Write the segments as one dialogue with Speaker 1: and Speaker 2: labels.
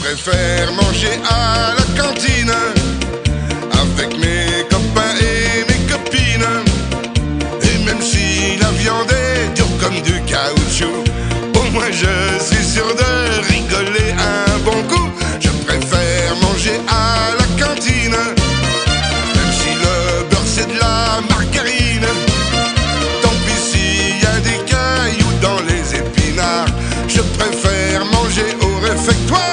Speaker 1: préfère manger à la cantine avec mes copains et mes copines. Et même si la viande est dure comme du caoutchouc, au moins je suis sûr de rigoler un bon coup. Je préfère manger à la cantine, même si le beurre c'est de la margarine. Tant pis s'il y a des cailloux dans les épinards, je préfère manger au réfectoire.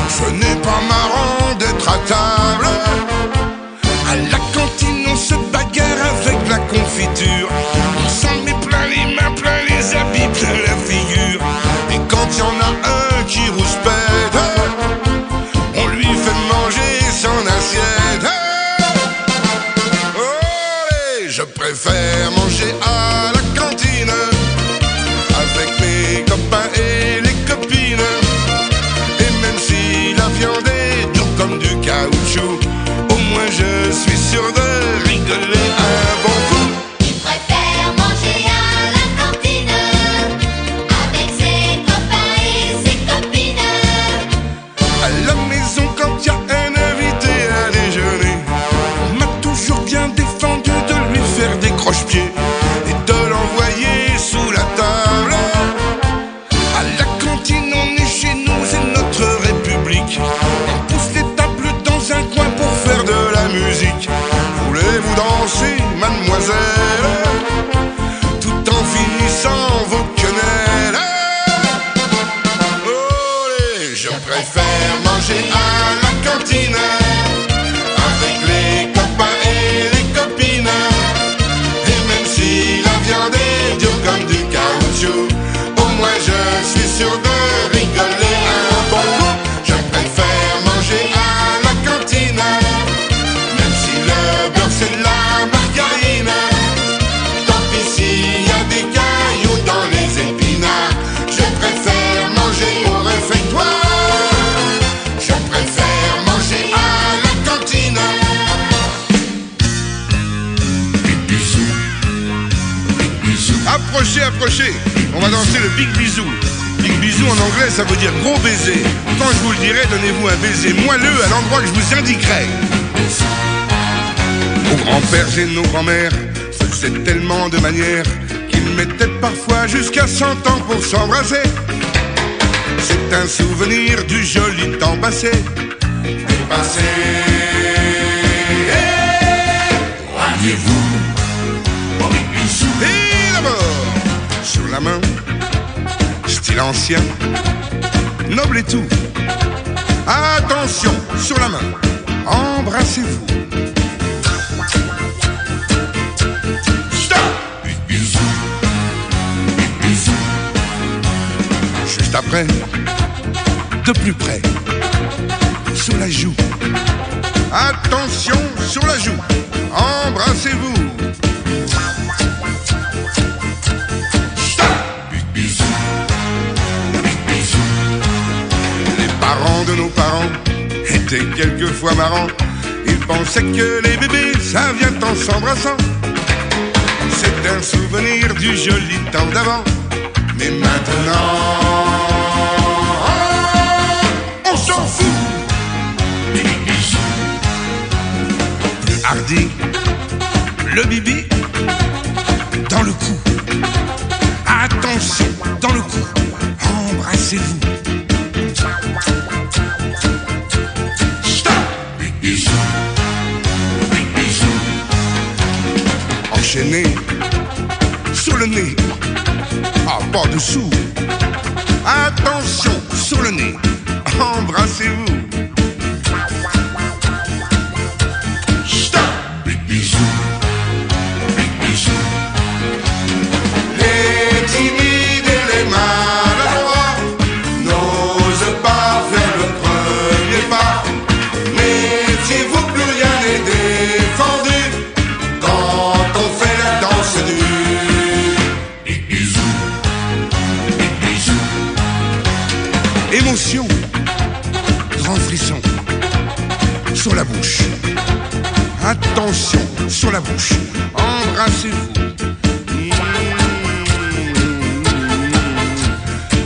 Speaker 1: Ce n'est pas marrant d'être à table. À la cantine on se bagarre avec la confiture. On s'en met plein les mains, plein les habits, plein la figure. Et quand il y en a un qui rouspète, on lui fait manger son assiette. Oh, je préfère manger à la cantine avec mes copains et les copines. Si la viande est dure comme du caoutchouc, au moins je suis sûr de rigoler un bon coup.
Speaker 2: Il préfère manger à la cantine avec ses copains et ses copines.
Speaker 1: À la maison quand il y a un invité à déjeuner, m'a toujours bien défendu de lui faire des croche-pieds et de l'envoyer sous la table. À la cantine on est chez nous, c'est notre République. On pousse les tables dans un coin pour faire de la musique. Voulez-vous danser, mademoiselle, tout en finissant vos quenelles? Olé, je préfère manger à la cantine avec les copains et les copines. Et même si la viande est dure comme du caoutchouc, au moins je suis sûr de rigoler un bon coup. Je préfère manger à la cantine, même si le beurre c'est de la margarine. Tant pis s'il y a des cailloux dans les épinards, je préfère manger au réfectoire. Je préfère manger à la cantine. Approchez, approchez, on va danser le Big Bisou. Big Bisou en anglais ça veut dire gros baiser. Quand je vous le dirai, donnez-vous un baiser moelleux à l'endroit que je vous indiquerai. Nos grands-pères et nos grands-mères faisaient tellement de manières qu'ils mettaient parfois jusqu'à 100 ans pour s'embrasser. C'est un souvenir du joli temps passé. Passé. Voyez-vous, et d'abord, sur la main, style ancien, noble et tout. Attention, sur la main, embrassez-vous. Stop! Bisous. Juste après, de plus près, sur la joue. Attention, sur la joue, embrassez-vous. De nos parents étaient quelquefois marrants. Ils pensaient que les bébés ça vient en s'embrassant. C'est un souvenir du joli temps d'avant. Mais maintenant on s'en fout. Plus hardi, le bibi dans le cou. Attention, dans le cou, embrassez-vous. Enchaîné sur le nez, ah pas dessous. Attention sur le nez, embrassez-vous. Stop. Bisous. Les timides et les maladroits n'osent pas faire le premier pas. Méfiez-vous, plus rien n'est défendu quand on fait la danse du bisou. Et Attention sur la bouche, embrassez-vous.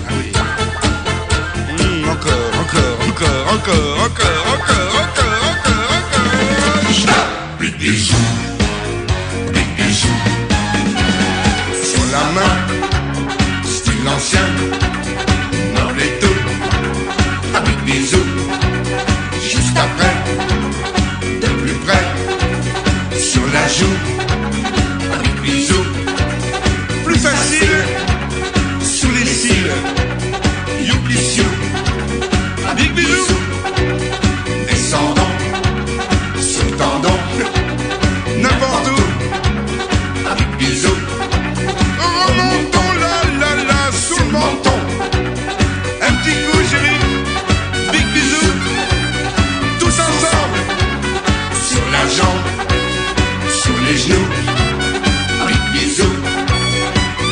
Speaker 1: Ah oui. Encore. Big bisou, big bisou. Sur la main, style ancien, noble et tout. Un big bisou, juste après, de plus près, sur la joue. Un big bisou, plus facile, sous les cils. Youpi siou, un big bisou, descendant, sur le tendon, n'importe où. Un big bisou, remontons la sous le menton. Un petit coup chéri, big bisou, tous ensemble, sur la jambe, sur les genoux. Un big bisou,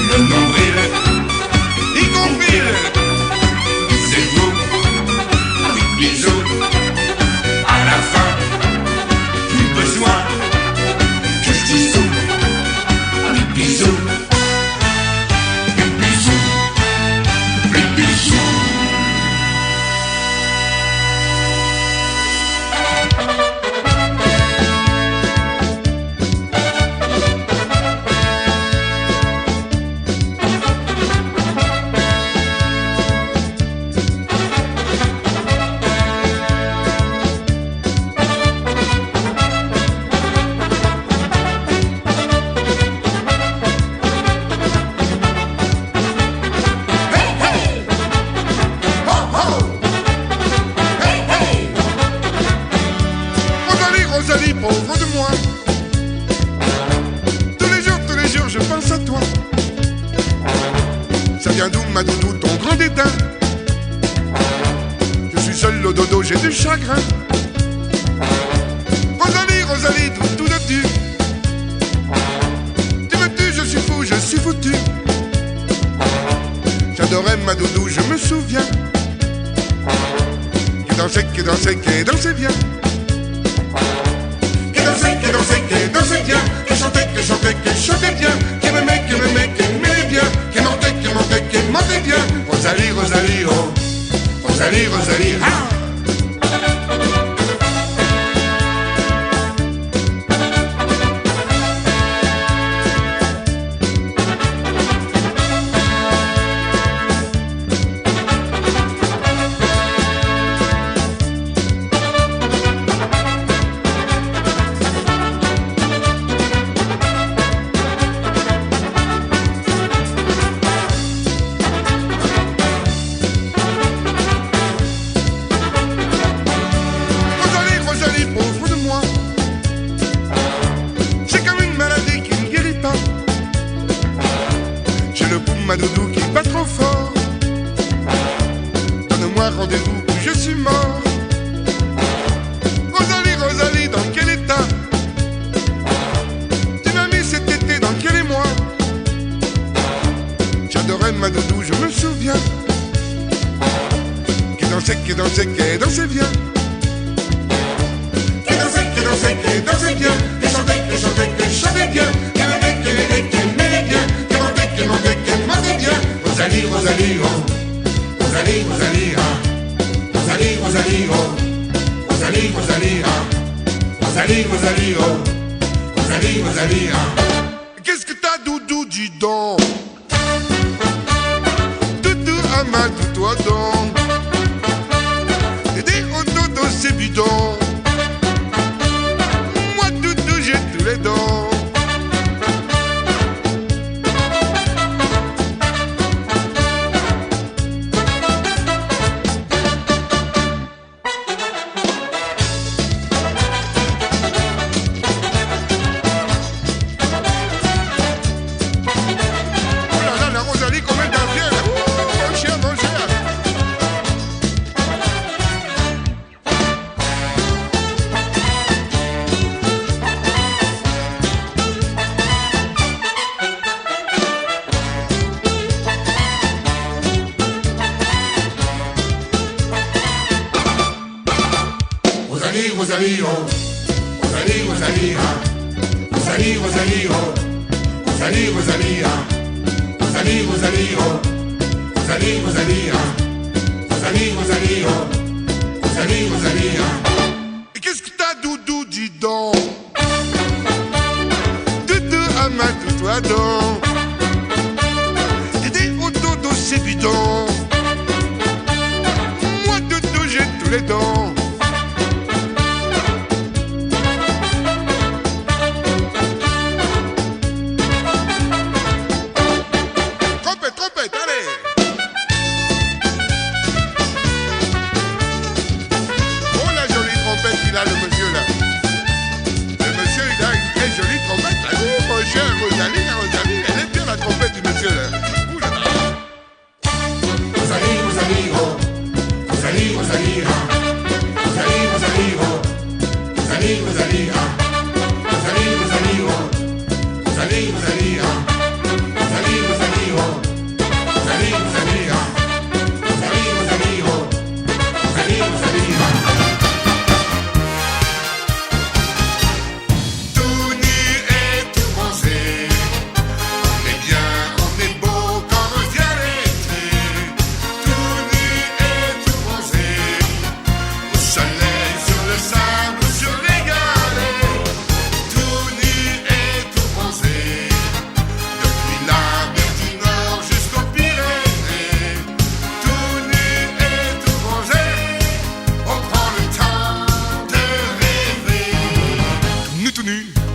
Speaker 1: le nombril, y compris le. C'est vous, un big bisou. À la fin, plus besoin que je dise tout. Un big bisou, big bisou, big bisou. Rosalie, pauvre de moi. Tous les jours, je pense à toi. Ça vient d'où, ma doudou, ton grand dédain? Je suis seul au dodo, j'ai du chagrin. Rosalie, tout de tu. Tu me tues, je suis fou, je suis foutu. J'adorais ma doudou, je me souviens. Qui dansait bien. Qui dansait bien, qui chantait bien, qui m'aimait bien, qui mentait bien. Rosalie, oh, Rosalie, ah. Rosalie, pauvre de moi. C'est comme une maladie qui ne guérit pas. J'ai le pouls, ma doudou, qui bat trop fort. Donne-moi rendez-vous ou je suis mort. Rosalie, dans quel état tu m'as mis cet été, dans quel émoi? J'adorais ma doudou, je me souviens. Qui dansait bien. Qui dansait bien, qui chantait bien, qui m'aimait bien, qui mentait bien. Rosalie, oh, Rosalie, ah. Rosalie, oh. Rosalie, ah. Qu'est-ce que t'as, doudou, dis donc? Doudou, à ma doudou, donc. Des au dodo, c'est bidon. Moi, doudou, j'ai tous les dents. Rosalie, comme elle devient. Bon chien. Rosalie, oh. Rosalie, Rosalie, Rosalie, Rosalie, Rosalie, Rosalie, Rosalie, Rosalie, Rosalie, Rosalie, Rosalie, Rosalie, Rosalie, Rosalie, Rosalie. Et qu'est-ce que t'as, Doudou, dis donc? Doudou, à ma toi donc. T'es au dodo, c'est bidon. Moi, Doudou, j'ai tous les dents. Il a le monsieur là. Le monsieur il a une très jolie trompette là. Oh mon cher Rosalie, Rosalie, elle est bien la trompette du monsieur là. Ouh là là. Rosalie, Rosalie, oh. Rosalie, Rosalie, ah. Rosalie, Rosalie, oh. Rosalie, Rosalie, ah. Rosalie, Rosalie, oh. Rosalie, Rosalie, ah. Rosalie, Rosalie, oh. Rosalie, Rosalie, ah. Rosalie, Rosalie, oh. Rosalie, Rosalie, ah.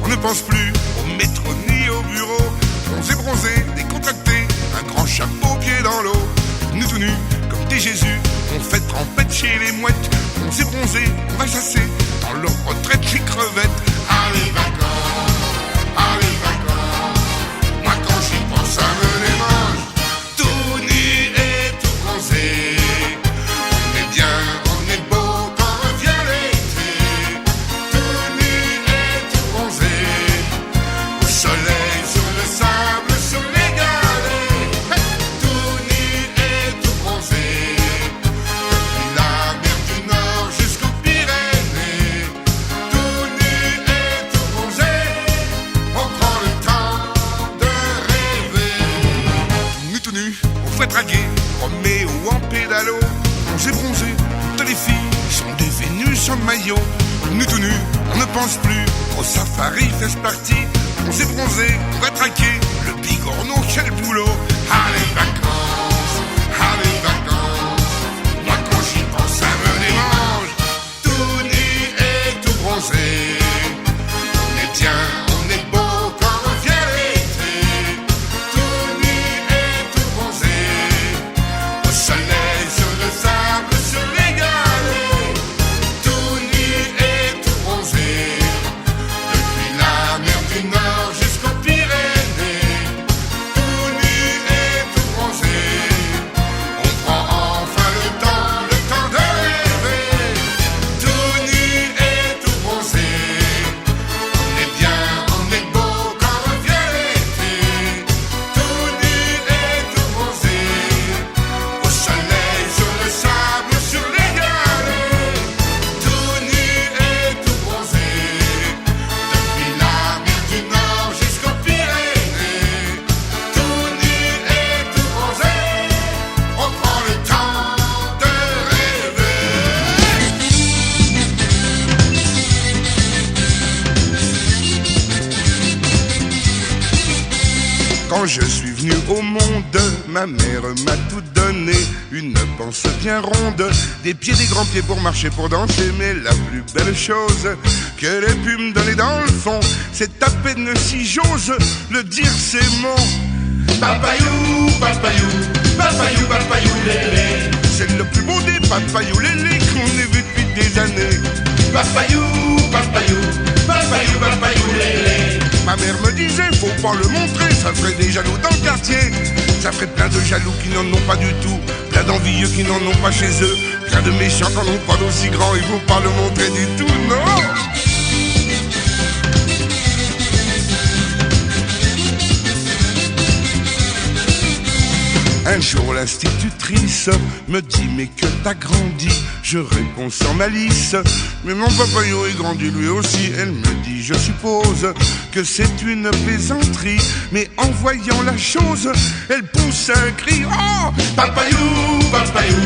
Speaker 1: On ne pense plus au métro ni au bureau. On s'est bronzé, décontracté, un grand chapeau pied dans l'eau. Nous tout nus, comme des Jésus, on fait trempette chez les mouettes. On s'est bronzé, on va chasser, dans leur retraite les crevettes. Allez vacances, moi quand j'y pense ça me démange. Tout nu et tout bronzé, on est bien, on est beau quand revient l'été. Tout nu et tout bronzé, au soleil, sur le sable, sur les galets. Hey. Tout nu et tout bronzé, depuis la mer du Nord jusqu'aux Pyrénées. Tout nu et tout bronzé, on prend le temps de rêver. Tout nu, on fait draguer, Roméo en pédalo. On s'est bronzé, toutes les filles sont des Vénus en maillot. Nous tout nus, on ne pense plus au safari, fait partie. On s'est bronzé, on va traquer le bigorneau, quel boulot. Allez vacances, moi quand j'y pense ça me démange. Tout nu et tout bronzé, on est bien, on est beau quand revient l'été. Tout nu et tout bronzé, au soleil, sur le sable, sur les galets. Tout nu et tout bronzé, depuis la mer du Nord jusqu'aux Pyrénées. Tout nu et tout bronzé, on prend enfin le temps de rêver. Tout nu et tout bronzé, on est bien, on est beau quand revient l'été. Tout nu et tout bronzé, au soleil, sur le sable, sur les galets. Tout nu et tout bronzé, depuis la mer du Nord jusqu'aux Pyrénées. Tout nu et tout bronzé, on prend le temps de rêver. Quand je suis venu au monde, ma mère m'a tout donné. Une panse bien ronde, des pieds, des grands pieds pour marcher, pour danser. Mais la plus belle chose qu'elle ait pu me donner dans le fond, c'est à peine si j'ose le dire ces mots. Papayou, papayou, papayou, papayou, lélé. C'est le plus beau des papayou, lélé qu'on ait vu depuis des années. Papayou, papayou, papayou, papayou, lélé. Ma mère me disait, faut pas le montrer, ça ferait des jaloux dans le quartier. Ça ferait plein de jaloux qui n'en ont pas du tout, plein d'envieux qui n'en ont pas chez eux, plein de méchants qui n'en ont pas d'aussi grand, il faut pas le montrer du tout, non. Un jour l'institutrice me dit mais que t'as grandi. Je réponds sans malice, mais mon papayou est grandi lui aussi. Elle me dit je suppose que c'est une plaisanterie, mais en voyant la chose, elle pousse un cri. Oh, papayou, papayou,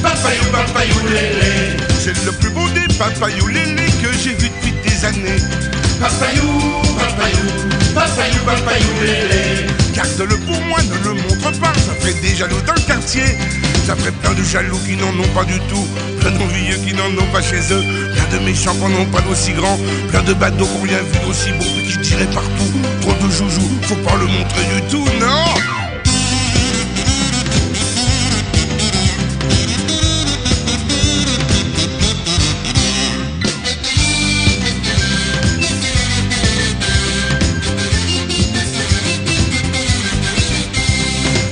Speaker 1: papayou, papayou lélé. C'est le plus beau des papayou lélé que j'ai vu depuis des années. Papayou, papayou, papayou, papayou lélé. Garde-le pour moi, ne le montre pas, ça fait des jaloux dans le quartier. Ça ferait plein de jaloux qui n'en ont pas du tout, plein d'envieux qui n'en ont pas chez eux, plein de méchants qui n'en ont pas d'aussi grand, plein de badauds qui n'ont rien vu d'aussi beau, qui tiraient partout. Trop de joujoux, faut pas le montrer du tout, non.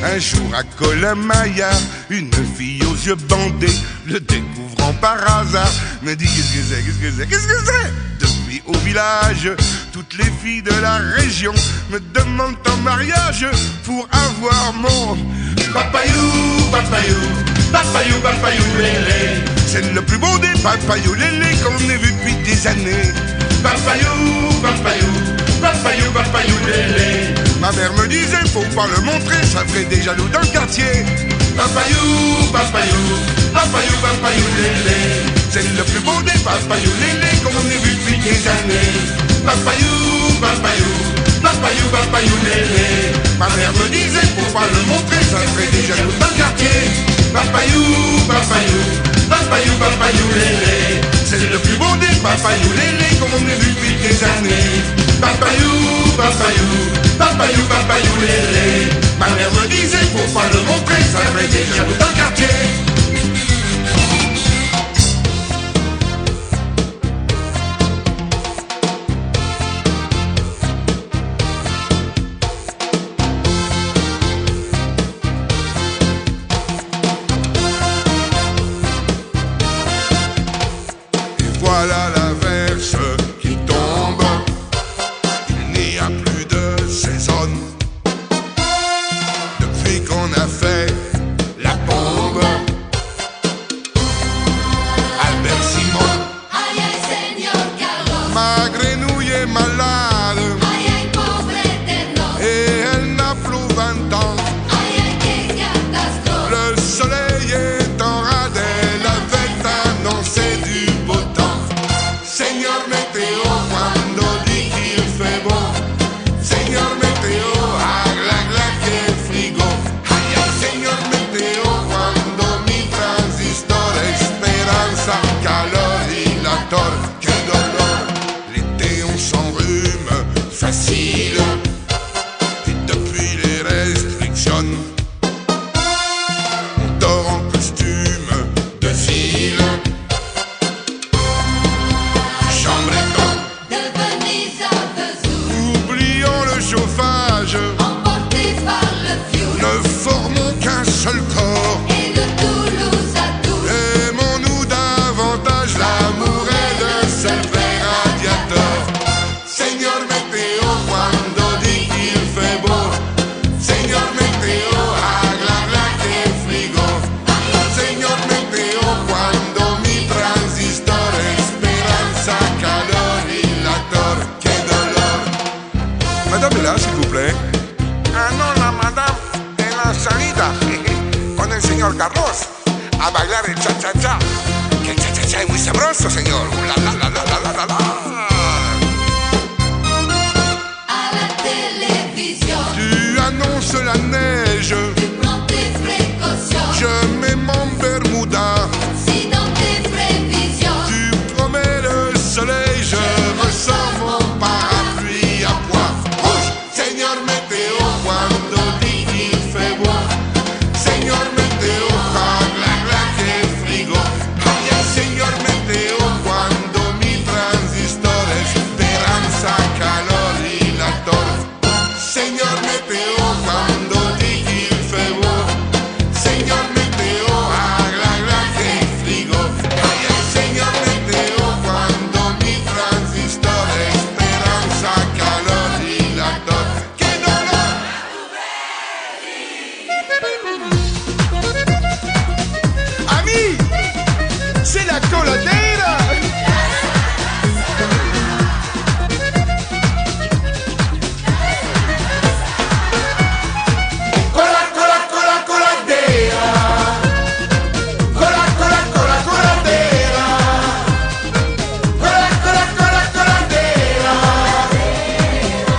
Speaker 1: Un jour à Colomaya, une fille aux yeux bandés, le découvrant par hasard, me dit qu'est-ce que c'est, qu'est-ce que c'est, qu'est-ce que c'est. Depuis au village, toutes les filles de la région me demandent en mariage pour avoir mon papayou, papayou, papayou, papayou lélé. C'est le plus beau des papayou lélé qu'on ait vu depuis des années. Papayou, papayou, papayou, papayou lélé. Ma mère me disait faut pas le montrer, ça ferait des jaloux dans le quartier. Papayou, papayou, papayou, papayou lélé. C'est le plus beau des papayou lélé qu'on ait vu depuis des années. Papayou, papayou, papayou, papayou lélé. Ma mère me disait faut pas le montrer, ça ferait des jaloux dans le quartier. Papayou, papayou, papayou, papayou lélé. C'est le plus beau des papayou lélé qu'on ait vu depuis des années. Papayou, papayou, papayou, papayou lélé. Ma mère me disait faut pas le montrer, ça ferait des jaloux dans le quartier. Voilà l'averse qui tombe, il n'y a plus de saison. Depuis qu'on a fait la bombe, Albert Simon,
Speaker 2: Ay, ay, señor Carlos.
Speaker 1: ma grenouille est malade
Speaker 2: Ay, ay, pobre eterno.
Speaker 1: et elle n'a plus 20 ans.
Speaker 2: Ay, ay, qué catástrofe.
Speaker 1: Le soleil est en radel, avait annoncé du beau temps. Señor Météo, cuando dit qu'il fait beau. Señor Météo, agla, gla, que frigo. Ay, ay, señor Météo, cuando mi transistor, esperanza, calor y la tor. Quel dolor, l'été on s'enrhume facile. Et depuis les restrictions, on dort en costume de fil. Chambre étant,
Speaker 2: De Venise à Vesoul,
Speaker 1: oublions le chauffage,
Speaker 2: emportés par le fioul.
Speaker 1: ne formons qu'un seul corps.
Speaker 2: Et de Toulouse à Tours,
Speaker 1: Aimons-nous davantage, l'amour est d'un seul vrai radiateur. Señor Météo, cuando dit qu'il fait beau. Señor Météo, agla, gla, que frigo. Señor Météo, cuando mi transistor, esperanza, calor y la tor. Quel dolor. Madame est là, s'il vous plaît. Ah non, la madame en la salida con el señor Carlos a bailar el cha-cha-cha. Que el cha-cha-cha es muy sabroso, señor. La, la, la, la, la, la, la, la.
Speaker 2: à la télévision.
Speaker 1: Tu annonces la neige,
Speaker 2: Tu prends tes précautions.
Speaker 1: je mets mon bermuda.
Speaker 2: Si dans tes prévisions,
Speaker 1: Tu promets le soleil, je ressors mon parapluie à pois rouge. Señor Météo, cuando dit qu'il fait beau. Señor Météo, agla, gla, que frigo. Ay, ay, señor Météo, cuando mi transistor, esperanza, calor y la tor. Señor Météo, cuando dit coladera. Coladera. Coladera. Coladera.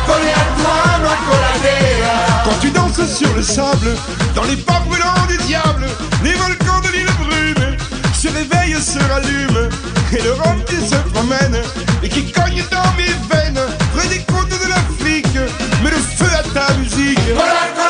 Speaker 1: Collé à toi, ma coladera. Quand tu danses sur le sable, dans les pas brûlants du diable, les volcans de l'île brune se réveillent, se rallument, et le rhum qui se promène et qui cogne dans mes veines, près des côtes de l'Afrique, met le feu à ta musique. Coladera.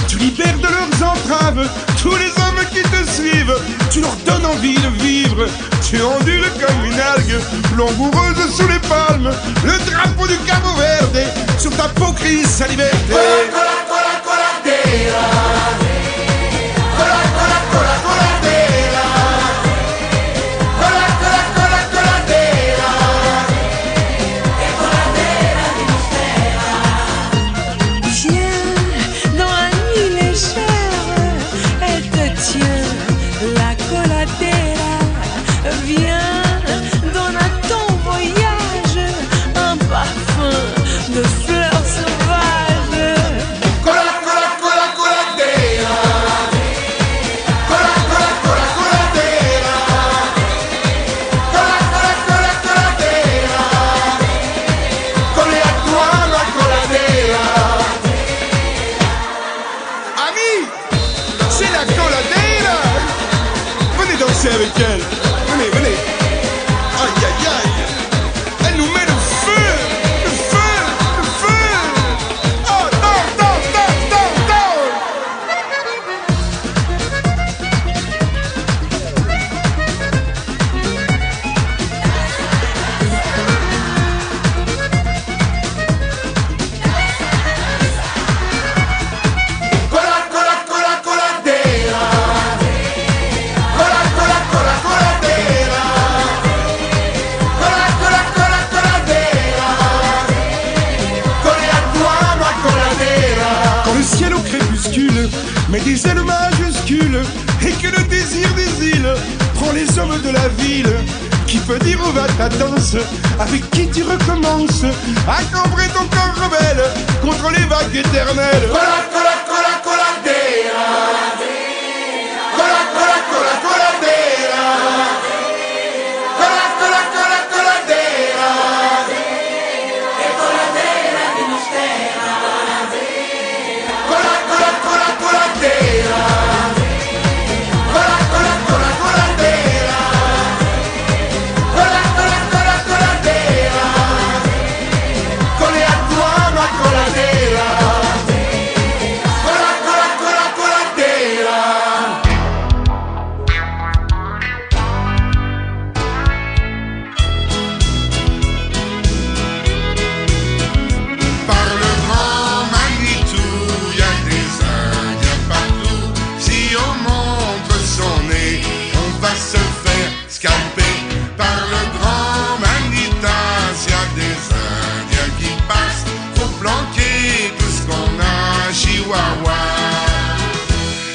Speaker 1: Tu libères de leurs entraves tous les hommes qui te suivent. Tu leur donnes envie de vivre. Tu ondules comme une algue, langoureuse sous les palmes. Le drapeau du Cabo Verde sur ta peau crie sa liberté.
Speaker 3: La coladera, viens, donne à ton voyage un parfum de fleurs sauvages.
Speaker 1: Coladera. Coladera. Collé à toi, ma coladera. Amis, c'est la coladera. Venez danser avec elle. Venez. Aïe, aïe, aïe. Elle nous met le feu. Le feu. Oh, danse. Mais des ailes majuscules, et que le désir des îles prend les hommes de la ville. Qui peut dire où va ta danse, avec qui tu recommences à cambrer ton corps rebelle contre les vagues éternelles. Coladera.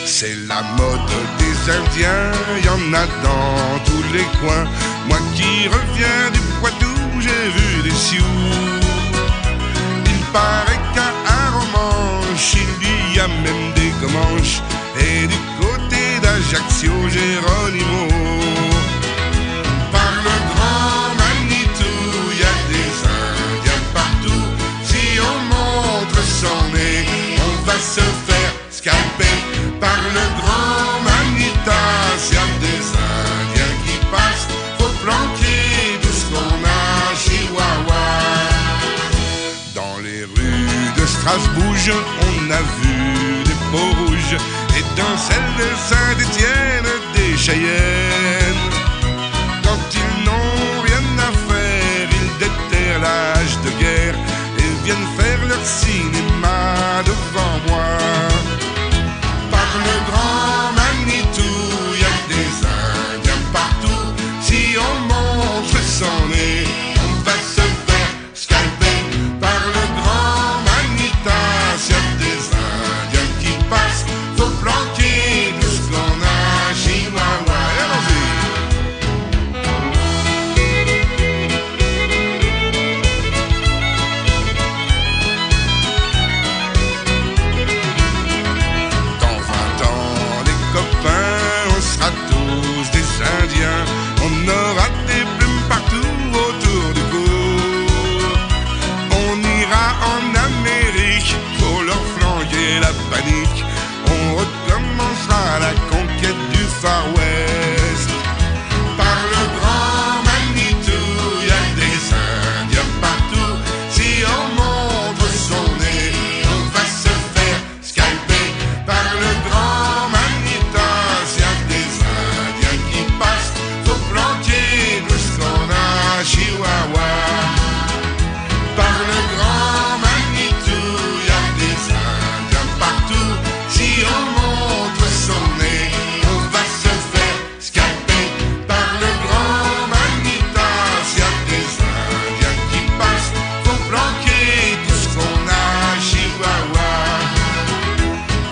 Speaker 1: C'est la mode des Indiens, y en a dans tous les coins. Moi qui reviens du Poitou, j'ai vu des Sioux. Il paraît qu'à un romanche, il y a même des Comanches. Et du côté d'Ajaccio, Géronimo. Par le grand Manitou, y a des Indiens partout. Si on montre son nez, on va se faire scalper. Par le grand Manitas, y a des Indiens qui passent. Faut planquer tout ce qu'on a, Chihuahua. Dans les rues de Strasbourg, on a vu des peaux rouges. Et dans celle de Saint-Étienne, des Cheyennes. Quand panique. On recommencera la conquête du Far West. Par le grand Manitou, y a des Indiens partout. Si on montre son nez, on va se faire scalper. Par le grand Manitas, y a des Indiens qui passent. Faut planquer tout ce qu'on a, Chihuahua. Par le grand Manitou, y a des Indiens partout. Si on montre son nez, on va se faire scalper. Par le grand Manitas, y a des Indiens qui passent. Faut planquer tout ce qu'on a, Chihuahua.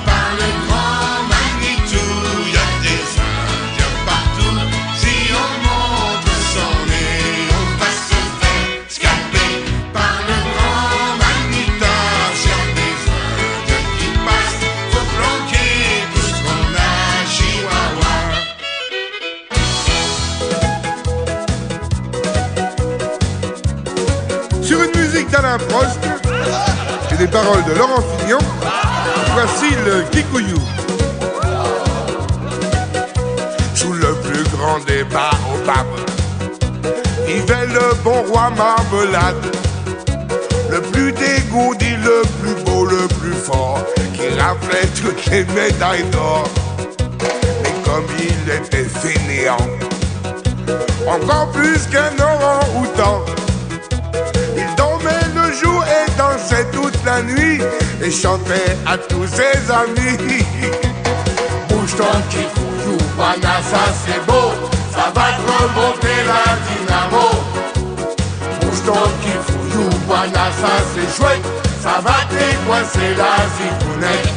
Speaker 1: Par le grand Manitou, y a des Indiens partout. Si on montre son nez, on va se faire scalper. Par le grand Manitas, y a des Indiens qui passent. Faut planquer tout ce qu'on a, Chihuahua. Sur une musique d'Alain Prost et des paroles de Laurent Fignon, voici le Kikuyu. Sous le plus grand des baobabs vivait le bon roi Marmelade, le plus dégourdi, le plus beau, le plus fort, qui raflait toutes les médailles d'or. Mais comme il était fainéant, encore plus qu'un orang-outan, il dormait le jour et dansait toute la nuit et chantait à tous ses amis. Bouge ton kikuyu, voilà ça c'est beau, ça va te remonter la dynamo. Bouge ton kikuyu, voilà ça c'est chouette, ça va décoincer la zigounette.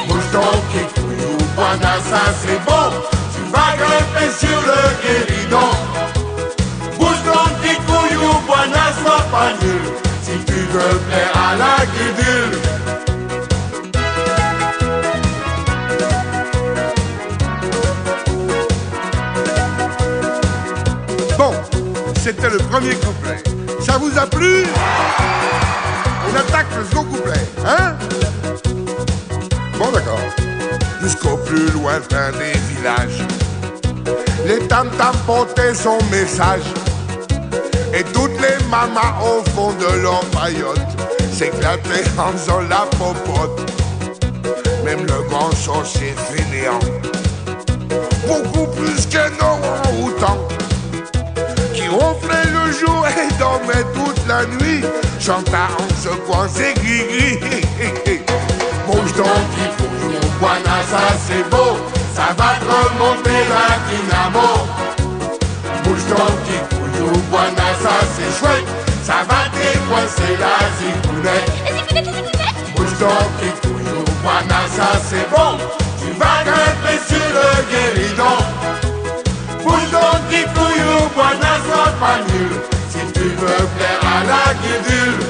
Speaker 1: Bouge ton kikuyu, voilà ça c'est beau, tu vas grimper sur le guéridon. Bouge ton kikuyu, voilà sois pas nul, si tu veux plaire à la guidule. Bon, c'était le premier couplet. Ça vous a plu? On attaque le second couplet, hein? Bon, d'accord. Jusqu'au plus lointain des villages, les tam-tams portaient son message. Et toutes les mamas au fond de leur paillote s'éclataient en faisant la popote. Même le grand sorcier fainéant, beaucoup plus qu'un orang-outan, qui ronflait le jour et dormait toute la nuit, chanta en secouant ses gris-gris. Bouge ton kikuyu, voilà ça c'est beau, ça va te remonter la dynamo. Bouge ton kikuyu, voilà ça c'est chouette, ça va décoincer la zigounette. Bouge ton kikuyu, voilà ça c'est bon, tu vas grimper sur le guéridon. Bouge ton kikuyu, voilà sois pas nul, si tu veux plaire à la guidule.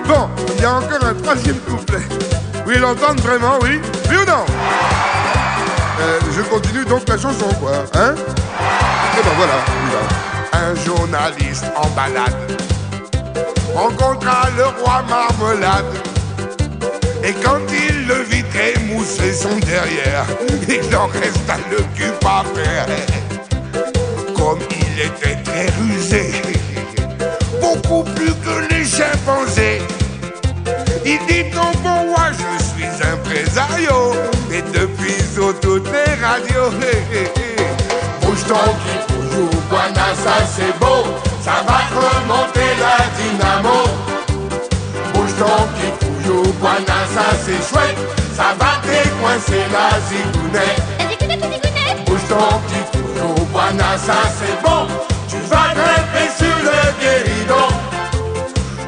Speaker 1: Bon, il y a encore un troisième couplet. Vous voulez l'entendre vraiment, oui? Oui ou non? Je continue donc la chanson, quoi, hein? Et ben voilà, un journaliste en balade rencontra le roi Marmelade. Et quand il le vit émousser son derrière, il en resta le cul par terre. Comme il était très rusé, beaucoup plus que les chimpanzés, il dit: non, bon roi, je suis impresario, et depuis sur toutes les radios. Bouge ton kikuyu, voilà ça c'est beau, ça va te remonter la dynamo. Bouge ton kikuyu, voilà ça c'est chouette, ça va décoincer la zigounette. Bouge ton kikuyu, voilà ça c'est bon, tu vas grimper sur le guéridon.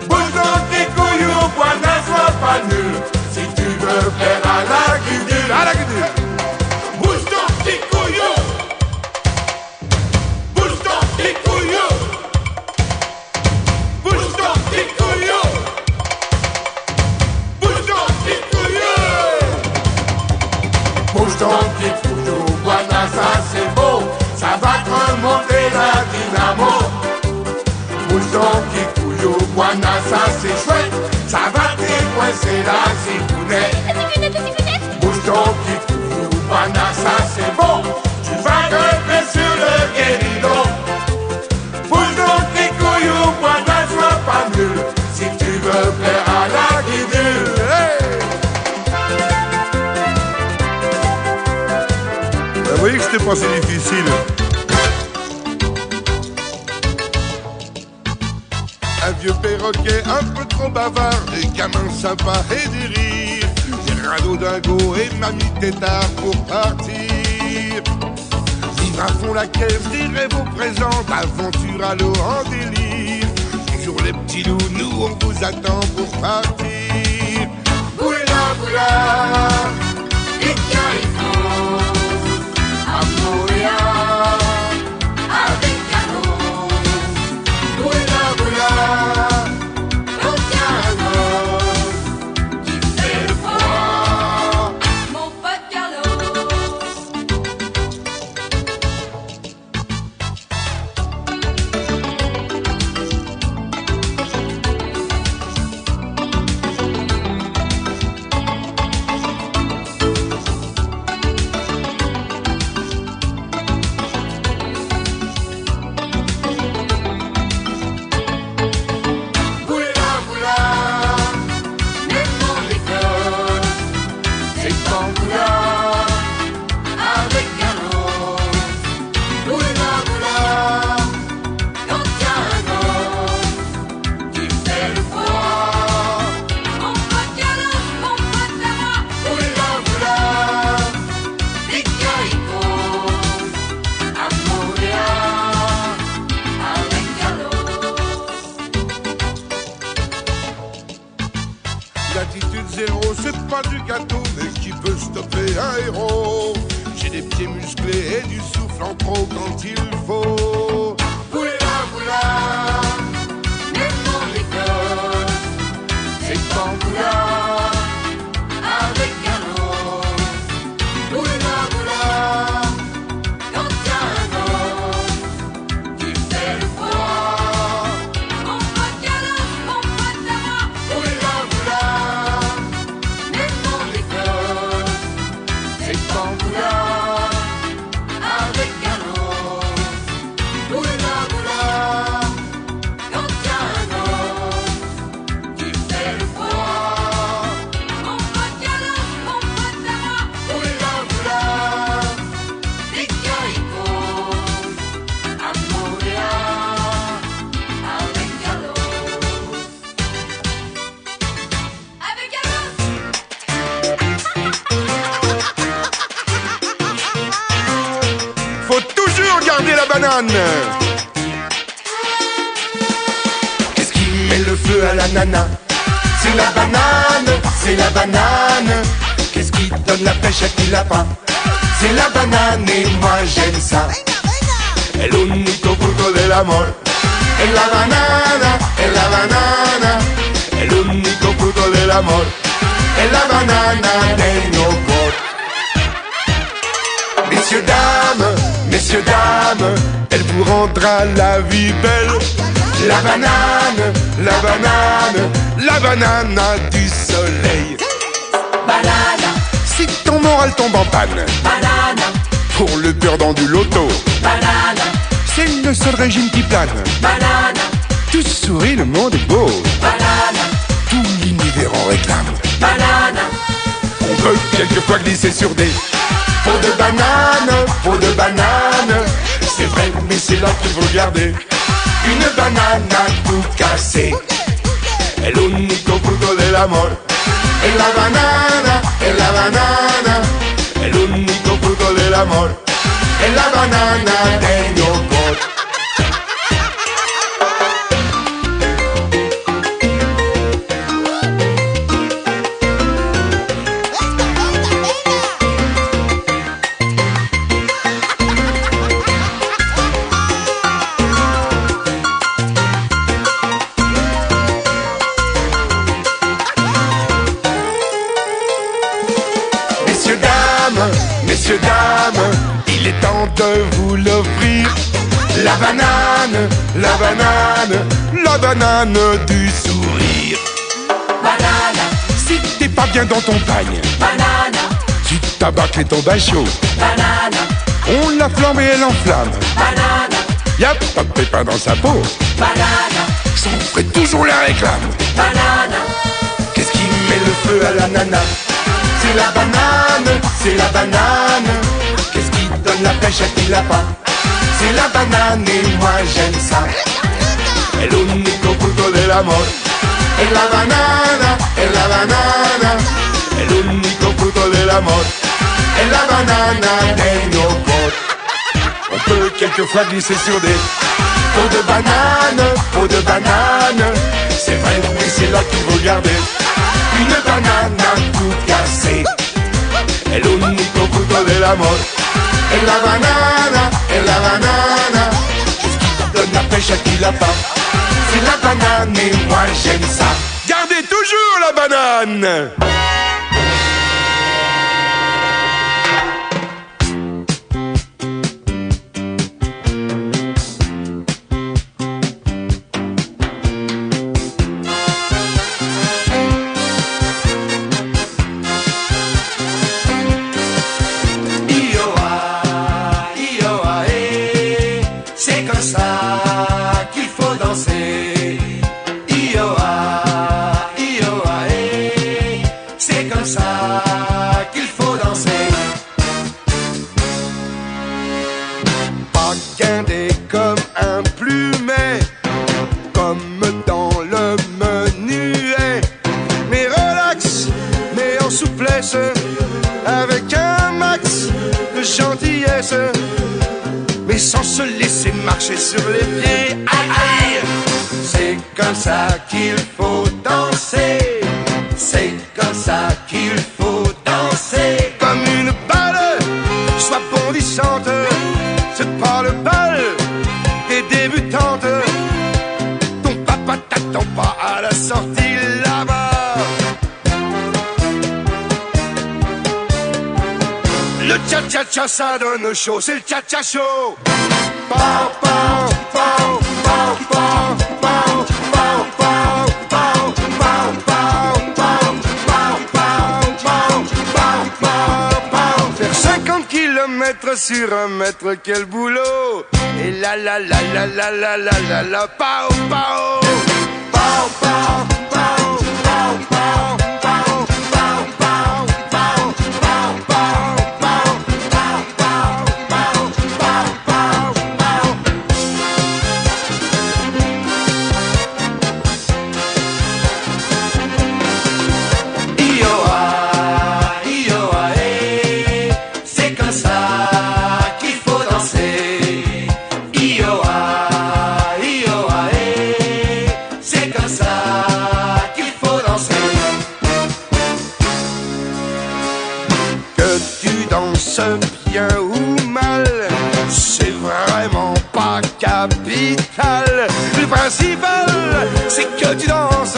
Speaker 1: Bouge ton kikuyu, voilà sois pas nul, si tu veux plaire à la guidule. À la guidule. Bouge ton kikuyu, bouge ton kikuyu, bouge ton kikuyu, bouge ton kikuyu. Bouge ton kikuyu, voilà ça c'est beau, ça va te remonter la vie. c'est la cigounette. Bouge ton petit couillou, banane, ça c'est bon. Tu vas grimper sur le guéridon. Bouge ton petit couillou, banane, sois pas nul. Si tu veux plaire à la guidule. Vous voyez que c'était pas si difficile. Un vieux perroquet un peu trop bavard, des gamins sympas et du rire, des radeaux dingo et mamie tétard pour partir. Vivre à fond la caisse, des rêves au présent, aventure à l'eau en délire. Bonjour les petits loups, nous on vous attend pour partir. Boula boula, et tiens il faut à Montréal avec canot. Boula boula, on tient un homme qui fait le froid,
Speaker 2: Mon pote Carlos.
Speaker 1: boula boula, les monts d'école, c'est pas boula avec canot. Boula boula,
Speaker 2: On tient un homme
Speaker 1: qui fait le froid.
Speaker 2: Mon pote Carlos, mon pote Lara.
Speaker 1: Boula boula,
Speaker 2: Des caricots
Speaker 1: à Montréal.
Speaker 2: avec Carlos.
Speaker 1: L'attitude zéro, c'est pas du gâteau, mais qui peut stopper un héros? J'ai des pieds musclés et du souffle en trop quand il faut. Boula boula,
Speaker 2: Les monts d'école,
Speaker 1: c'est pas boula
Speaker 2: avec Carlos.
Speaker 1: boula boula,
Speaker 2: On tient un homme
Speaker 1: qui fait le froid.
Speaker 2: Mon pote Carlos, mon pote Lara.
Speaker 1: Boula boula,
Speaker 2: Les monts d'école,
Speaker 1: c'est pas boula
Speaker 2: avec Carlos.
Speaker 1: boula boula,
Speaker 2: On tient un homme
Speaker 1: qui fait le froid.
Speaker 2: Mon pote Carlos, mon pote Lara.
Speaker 1: Boula boula,
Speaker 2: Des caricots
Speaker 1: à Montréal.
Speaker 2: avec Carlos. Avec Carlos.
Speaker 1: Faut toujours garder la banane. Qu'est-ce qui met le feu à la nana? C'est la banane, c'est la banane. Qu'est-ce qui donne la pêche à qui l'a pas? C'est la banane et moi j'aime ça. El único fruto del amor es la banana, es la banana. El único fruto del amor es la banana de yogur. Messieurs, dames, elle vous rendra la vie belle. La banane, la banane, la banane du soleil.
Speaker 2: Banana,
Speaker 1: Si ton moral tombe en panne,
Speaker 2: banana,
Speaker 1: pour le perdant du loto,
Speaker 2: banana,
Speaker 1: c'est le seul régime qui plane.
Speaker 2: banana,
Speaker 1: Tu souris, le monde est beau,
Speaker 2: banana,
Speaker 1: tout l'univers en réclame.
Speaker 2: banana.
Speaker 1: On peut quelquefois glisser sur des pots de banane, pots de banane. C'est vrai, mais c'est là qu'il faut le garder. Une banane à tout casser. El único fruto del amor es la banana, es la banana. El único fruto del amor es la banana de yogur. Messieurs, dames, il est temps de vous l'offrir. La banane, la banane, la banane du sourire.
Speaker 2: Banana,
Speaker 1: Si t'es pas bien dans ton pagne,
Speaker 3: banana,
Speaker 1: tu tabacs et ton bain chaud.
Speaker 3: banana,
Speaker 1: On la flambe et elle enflamme.
Speaker 3: banana,
Speaker 1: Y'a pas de pépin dans sa peau.
Speaker 3: banana,
Speaker 1: J'en ferai toujours la réclame.
Speaker 3: banana.
Speaker 1: Qu'est-ce qui met le feu à la nana? C'est la banane, c'est la banane. Qu'est-ce qui donne la pêche à qui l'a pas? C'est la banane et moi j'aime ça. El único fruto del amor es la banana, es la banana. El único fruto del amor es la banana de nos potes. On peut quelquefois glisser sur des pots de banane, pots de banane. C'est vrai, oui, c'est là qu'il faut garder une banane à tout casser. El único fruto del amor es la banana, es la banana. Qu'est-ce qui donne la pêche à qui l'a pas? C'est la banane et moi j'aime ça. Gardez toujours la banane.
Speaker 4: C'est comme ça qu'il faut danser. Ioa, ioa, c'est comme ça qu'il faut danser.
Speaker 1: Pas guindé comme un plumet, comme dans le menuet. Mais relax, mais en souplesse, avec un max de gentillesse. Mais sans se laisser marcher sur les pieds. Aïe, aïe. C'est comme ça qu'il faut danser. C'est comme ça qu'il faut danser. Comme une balle, soit bondissante. C'est pas le bal des débutantes. Ton papa t'attend pas à la sortie là-bas. Le cha-cha-cha ça donne chaud, c'est le cha-cha chaud. Pow, pow, pow, pow, pow, pow, pow, pow, pow, pow, pow, pow, pow, pow, pow. Faire 50 kilomètres sur un mètre, quel boulot. Et la la la la la la la la la, pow, pow, pow, pow, pow, pow, pow, pow, pow, pow, pow, pow, pow. Bien ou mal, c'est vraiment pas capital. Le principal, c'est que tu danses,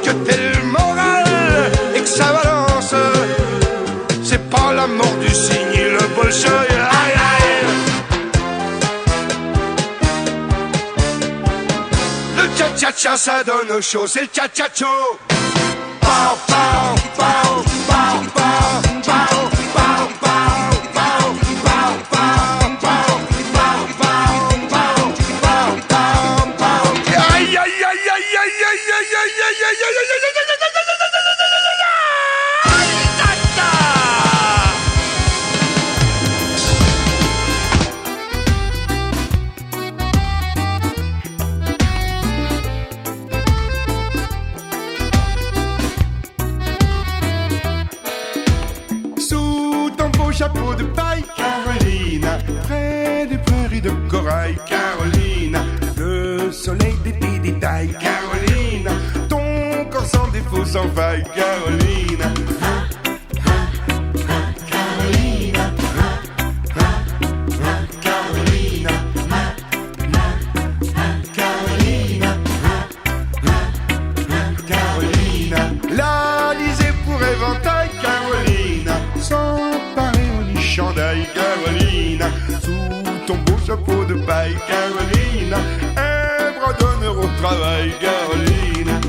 Speaker 1: que t'aies le moral et que ça balance. C'est pas la mort du cygne, le bolchoï. Aïe, aïe. Le cha-cha-cha, ça donne chaud, c'est le cha-cha-chaud. Pow, pow, pow, pow, pow, pow. Chapeau de paille, Carolina, près des prairies de corail, Carolina, le soleil des petits détails, Carolina, ton corps sans défaut, sans faille, Carolina. Carolina, Carolina, Carolina, Carolina, l'Alizé pour éventail, Carolina, sans chandail, Carolina, sous ton beau chapeau de paille, Carolina, un bras d'honneur au travail, Carolina.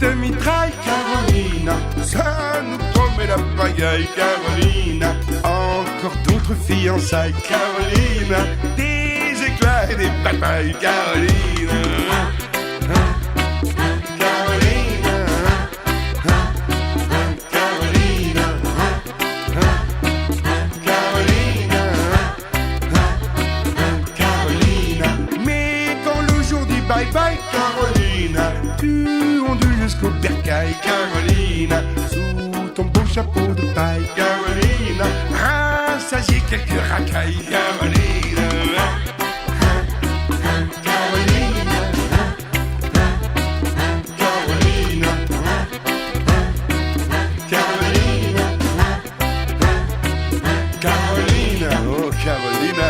Speaker 1: de mitraille, Carolina, ça nous promet la pagaille, Carolina. Encore d'autres fiançailles, Carolina, des éclats et des batailles, Carolina. Carolina, Carolina, Carolina, Carolina. Mais quand le jour dit bye bye, Carolina, tu ondules jusqu'au bercail, Carolina, sous ton beau chapeau de paille, Carolina, rassasier quelques racailles, Carolina. Carolina, Carolina, Carolina, Carolina, oh Carolina.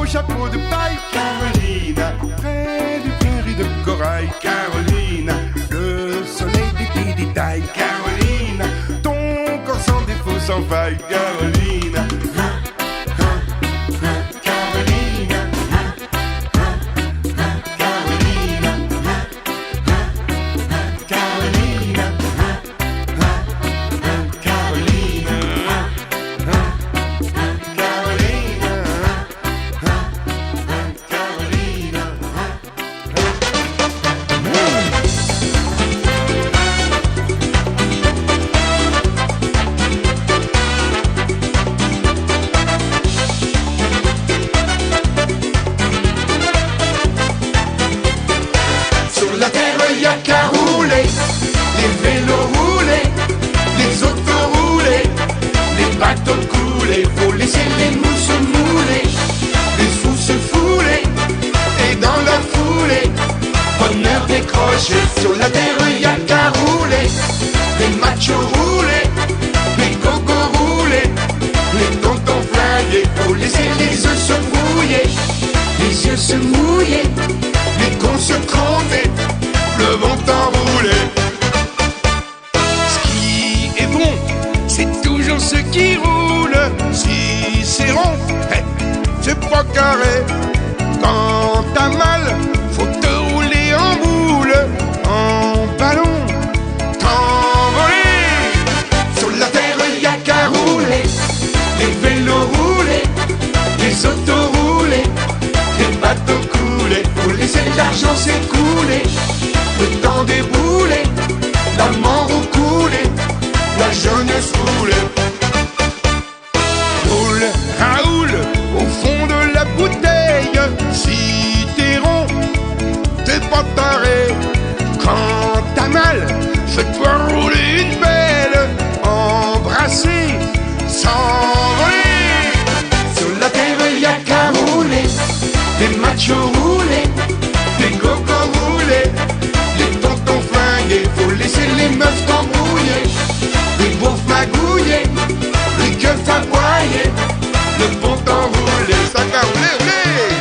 Speaker 1: Chapeau de paille, Carolina, près du prairie de corail, Carolina, le soleil des détails, Carolina, ton corps sans défaut, sans faille, Carolina. Carolina, Carolina, Carolina, qu'à rouler, les vélos rouler, les autos rouler, les bateaux couler, faut laisser les mous se mouler, les fous se fouler, et dans la foulée, bonheur décroché, sur la terre y'a qu'à rouler, les machos rouler, les cocos rouler, les tontons flingués, faut laisser les œufs se mouiller, les yeux se mouiller, les cons se tromper, le bon temps roulé. Ce qui est bon, c'est toujours ce qui roule. Si c'est rond, c'est pas carré. Quand t'as mal, faut te rouler en boule, en ballon, t'envoler. Sur la terre, y'a qu'à rouler, les vélos rouler, les autos rouler, les bateaux couler, faut laisser l'argent s'écouler. Le temps déboulé, la mort au coulé, la jeunesse roulée. Roule, Raoul, au fond de la bouteille. Si t'es rond, t'es pas taré. Quand t'as mal, fais-toi rouler une belle. Embrasser, s'envoler. Sur la terre, y'a qu'à rouler. Des machos roulés, des cocos roulés, les tontons flingués, faut laisser les meufs t'embrouiller, les beaufs magouillés, les keufs aboyés, le bon temps roulé, ça qu'a roulé, roulé.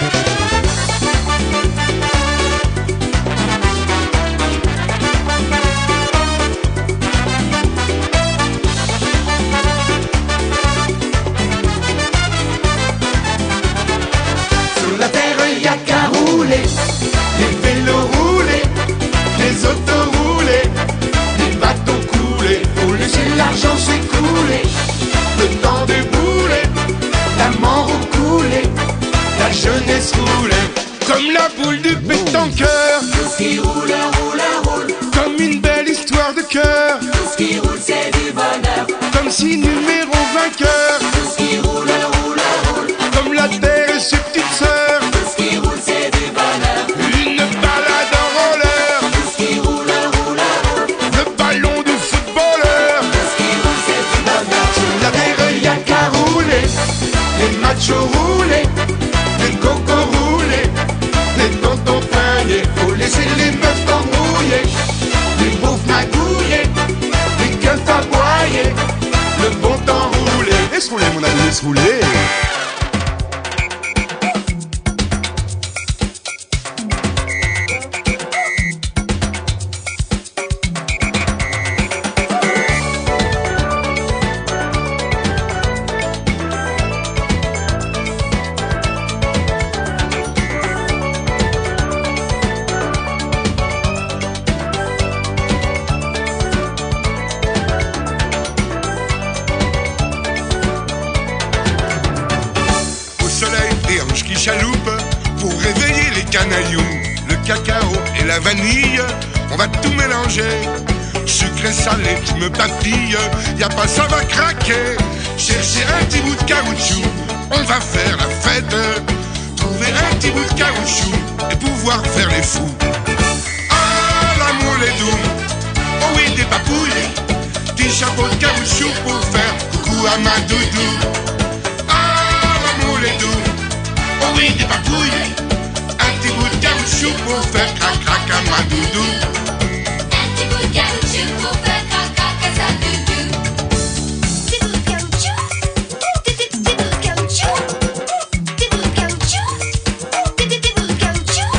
Speaker 1: Sur la terre, y'a qu'à rouler, les vélos roulés, les autos roulés, les bateaux coulés, faut laisser l'argent s'écouler, le temps déboulé, la mort au coulé, la jeunesse roulée, comme la boule du pétanqueur,
Speaker 3: Tout ce qui roule, roule, roule.
Speaker 1: comme une belle histoire de cœur,
Speaker 3: Tout ce qui roule, c'est du bonheur.
Speaker 1: comme si numéro vainqueur,
Speaker 3: Tout ce qui roule, roule, roule.
Speaker 1: comme la terre et ses petites sœurs,
Speaker 3: Tout ce qui roule, c'est du bonheur.
Speaker 1: une balade en roller,
Speaker 3: Tout ce qui roule, roule, roule.
Speaker 1: le ballon de footballeur.
Speaker 3: Tout ce qui roule, c'est du bonheur.
Speaker 1: Sur la terre, y'a qu'à rouler, les machos roulés, les cocos roulés, les tontons flingués, faut laisser les meufs t'embrouiller, les beaufs magouillés, les keufs aboyés, le bon
Speaker 5: laisse rouler.
Speaker 1: Qui chaloupe pour réveiller les canaillous, le cacao et la vanille, on va tout mélanger. Sucré, salé, tu me papilles, y a pas ça va craquer. Chercher un petit bout de caoutchouc, on va faire la fête. Trouver un petit bout de caoutchouc et pouvoir faire les fous. Ah, l'amour est doux, oh oui des papouilles, petit chapeau de caoutchouc pour faire coucou à ma doudou. Ah, l'amour est doux, oh oui, des papouilles, un petit bout de caoutchouc pour faire crac-crac à ma doudou.
Speaker 2: Un petit bout de caoutchouc pour faire crac-crac à sa doudou. Petit bout de caoutchouc, petit bout de caoutchouc, petit bout de caoutchouc, petit bout de caoutchouc.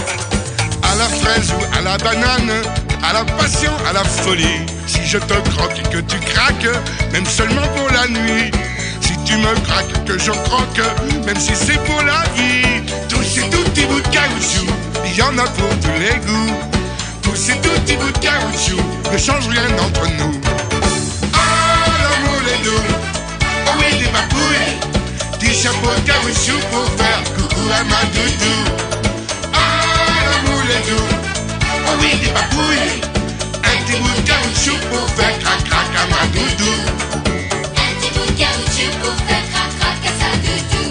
Speaker 1: À la fraise ou à la banane, à la passion, à la folie. Si je te croque et que tu craques, même seulement pour la nuit. Si tu me craques, que je croque, même si c'est pour la vie. Tous ces tout petits bouts de caoutchouc, il y en a pour tous les goûts. Tous ces tout petits bouts de caoutchouc ne changent rien entre nous. Ah, l'amour est doux, oh oui des papouilles, petit chapeau de caoutchouc pour faire coucou à ma doudou. Ah, l'amour est doux, oh oui des papouilles, un petit bout de caoutchouc pour faire crac-crac à ma doudou.
Speaker 2: Un petit bout de caoutchouc pour faire crac-crac à sa doudou.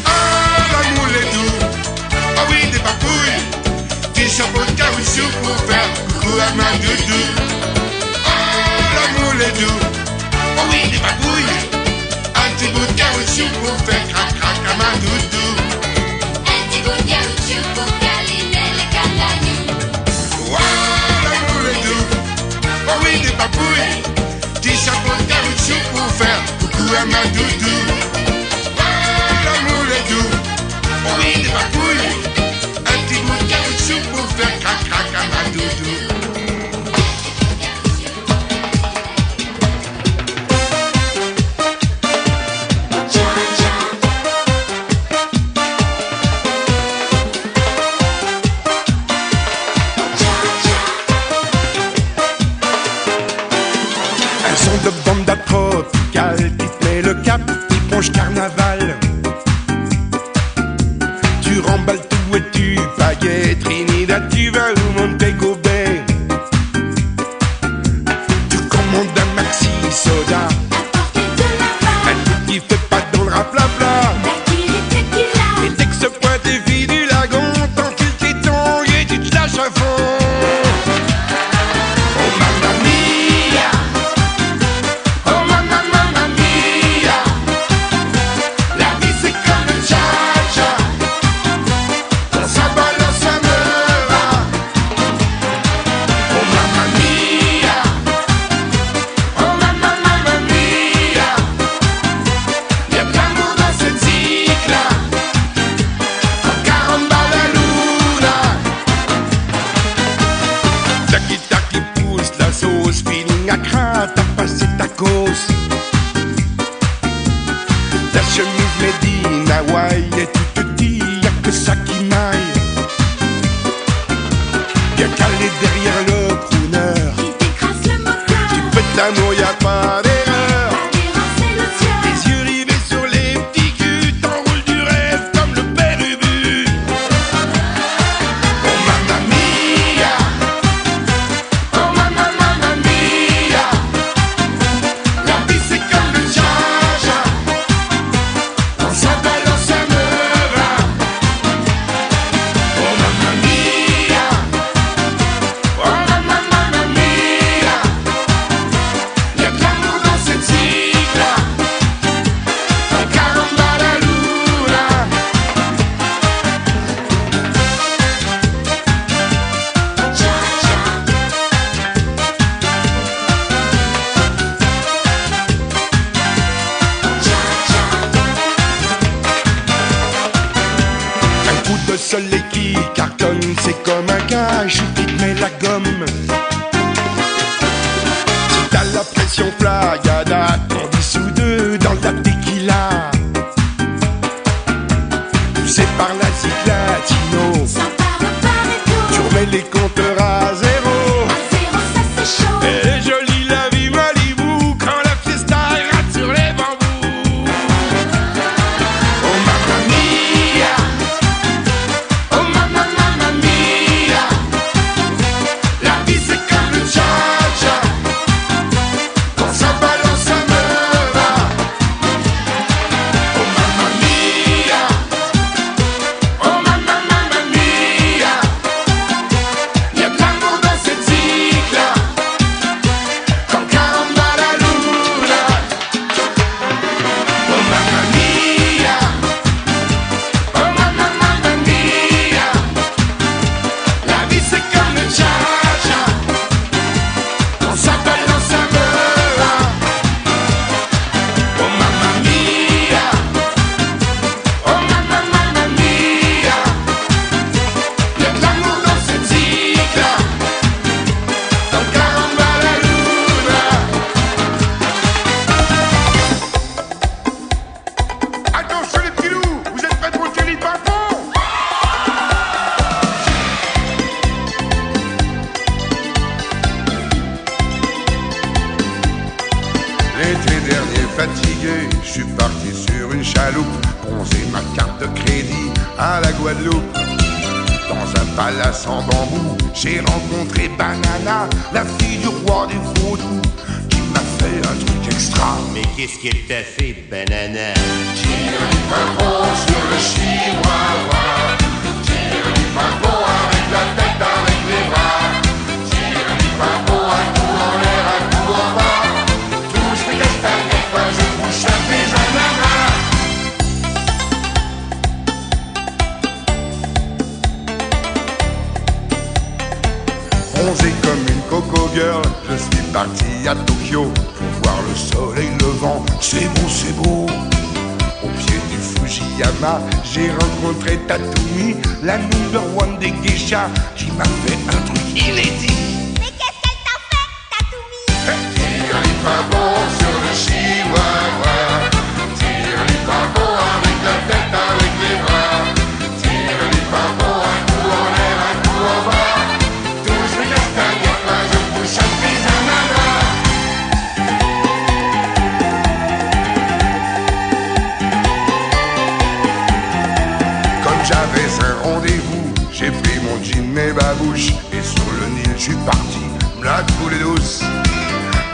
Speaker 1: Ah, l'amour est doux, oh oui des papouilles, petit chapeau de caoutchouc pour faire coucou à ma doudou. Ah, l'amour est doux, oh oui des papouilles, un petit bout de caoutchouc pour faire crac-crac à ma doudou.
Speaker 2: Un petit bout de caoutchouc pour câliner les canaillous.
Speaker 1: Ah, l'amour est doux, oh oui des papouilles, petit chapeau de caoutchouc pour faire coucou à ma doudou. Ah, l'amour est doux, oh oui des papouilles, un petit bout de caoutchouc pour faire crac-crac à ma doudou.
Speaker 5: Un son de bande à tropicale qui te met le cap, dimanche carnaval. Tu remballes tout et tu pagaie Trinidad, tu vas où Montego Bay. Tu commandes un maxi soda, un truc qui fait pas dans le rap-la-bla. Et dès que se pointe les filles du lagon, t'enfiles tes tongs et tu te lâches à fond. Oh mamma mia, oh mamma mamma mia, la vie c'est comme un cha-cha, ça balance, ça me va. chou qui te met la gomme. Si t'as la pression flagada, t'en dissous deux dans la tequila. Poussé par la zik latino,
Speaker 2: Ça part par et tout.
Speaker 5: tu remets les compteurs à zéro.
Speaker 2: À zéro, ça c'est chaud.
Speaker 5: Elle est jolie la vie Malibu quand la fiesta rate sur les bambous. Oh mamma mia, oh mamma mamma mia. La vie c'est comme le cha-cha, quand ça balance ça me va. Oh mamma mia, oh mamma mamma mia. Y'a de l'amour dans cette zik-là, quand caramba la luna. Oh mamma mia, oh mamma mamma mia. La vie c'est comme le cha-cha, quand ça balance ça me va. Oh mamma mia, oh mamma mamma mia. Y'a de l'amour dans cette zik-là, quand caramba la luna. Attention les petits loups, vous êtes prêts pour le calipampon? L'été dernier fatigué, je suis parti sur une chaloupe, bronzer ma carte de crédit à la Guadeloupe. Dans un palace en bambou, j'ai rencontré Banana, la fille du roi du vaudou, qui m'a fait un truc extra.
Speaker 6: Mais qu'est-ce qu'elle t'a fait, banana?
Speaker 5: Tire du pimpon sur le chihuahua, tire du pimpon avec la tête, avec les bras, tire du pimpon un coup en l'air, un coup en bas, touche mes castagnettes, moi je touche à tes ananas. Bronzé comme une coco girl, je suis parti à Tokyo pour voir le soleil levant. C'est beau, c'est beau. Au pied du Fujiyama, j'ai rencontré Tatumi, la number one des geishas, qui m'a fait un truc inédit.
Speaker 2: Mais qu'est-ce qu'elle t'a fait, Tatumi?
Speaker 5: Tire les pimpons sur le chihuahua, tire les pimpons avec la tête, avec les bras, tire les pimpons un coup en l'air, un coup en bas, touche mes castagnettes, moi je touche à tes ananas. Comme j'avais un rendez-vous, j'ai pris mon jean, mes babouches, et sur le Nil, je suis parti, me la couler douce.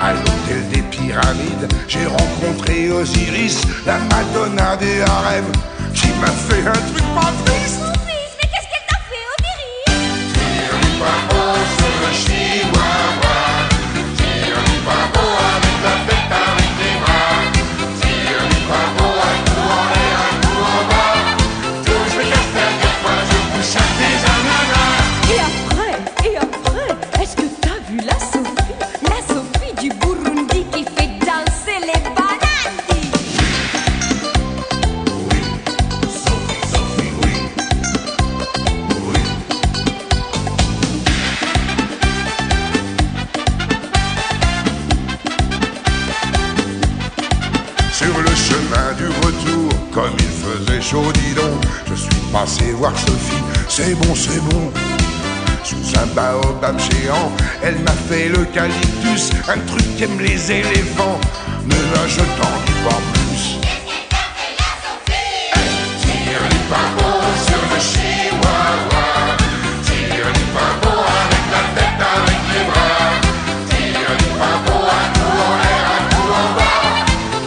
Speaker 5: À l'hôtel des Pyramides, j'ai rencontré Osiris, la Madonna des harems, qui m'a fait un truc pas triste.
Speaker 2: Mon fils, mais qu'est-ce qu'elle t'a fait, Osiris?
Speaker 5: Tire du pimpon sur le chihuahua, tire du pimpon avec la tête, avec les bras, tire du pimpon un coup en l'air, un coup en bas, touche mes castagnettes, moi je touche à tes ananas.
Speaker 7: Et après, est-ce que t'as vu la Sophie du Burundi qui fait danser les banandis?
Speaker 5: Oui, Sophie, oui. Oui. Sur le chemin du retour, comme il faisait chaud, dis donc, je suis passé voir Sophie, c'est bon, c'est bon. Sous un baobab géant, elle m'a fait l'eucalyptus, un truc qu'aiment les éléphants. Mais là, je t'en dis pas plus. Tire du pimpon sur le chihuahua, tire du pimpon avec la tête, avec les bras, tire du pimpon un coup en l'air, un coup en bas,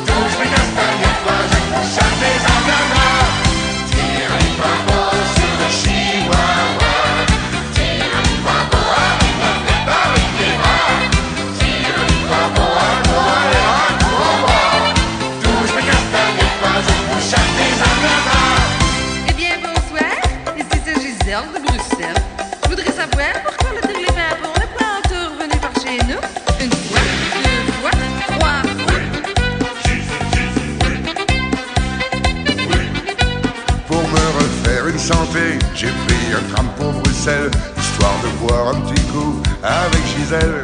Speaker 5: touche mes castagnettes, moi je touche à tes ananas. Tire du pimpon sur le chihuahua, tire du pimpon avec la tête, avec les bras, tire du pimpon un coup en l'air, un coup en bas, touche mes castagnettes, moi je touche à tes ananas.
Speaker 8: Eh bien, bonsoir. Ici c'est Gisèle de Bruxelles. Je voudrais savoir pourquoi le téléphone n'est pas encore venu par chez nous. Une fois, deux fois, trois fois.
Speaker 5: Pour me refaire une santé, j'ai pris un tram pour Bruxelles, histoire l'espoir de boire un petit coup avec Gisèle.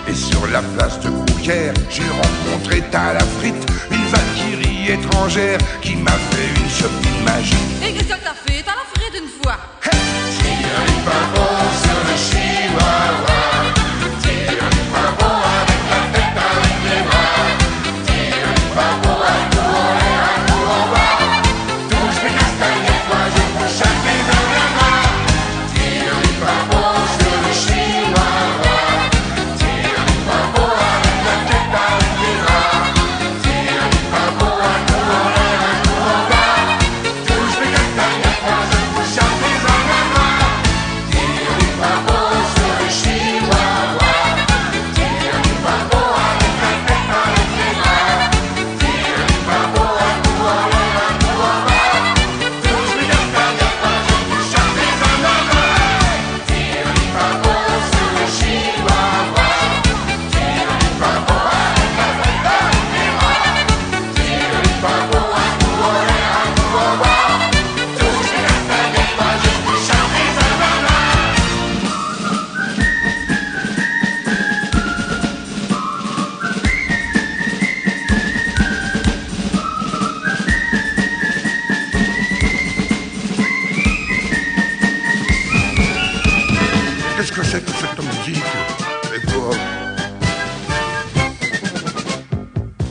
Speaker 5: Et sur la place de Brouquère, j'ai rencontré Talafrite, une valkyrie étrangère qui m'a fait une shopping magique.
Speaker 8: Et qu'est-ce que t'as fait? T'as la frite une fois.
Speaker 5: Tire les pavons sur le chihuahua, tire les pavons avec la tête, avec les bras, tire les pavons à tout en l'air, à tout en bas, touche mes castagnettes, moi je touche à mes dans la main. Tire les pavons sur le chihuahua, tire les pavons avec la tête, avec les bras, tire les pavons à tout en l'air, à tout en bas, touche mes castagnettes, moi je touche à mes dans la main. Tire les pavons sur le chihuahua, tire les pavons avec la tête, avec les bras, tire les pavons à tout en l'air, à tout en bas, touche mes castagnettes, moi je touche à mes dans la main. Tire les pavons sur le chihuahua, tire les pavons avec la tête, avec les bras, tire les pavons à tout en l'air, à tout en bas, touche mes castagnettes, moi je touche à mes dans la main. Qu'est-ce que c'est que cette musique? Et quoi?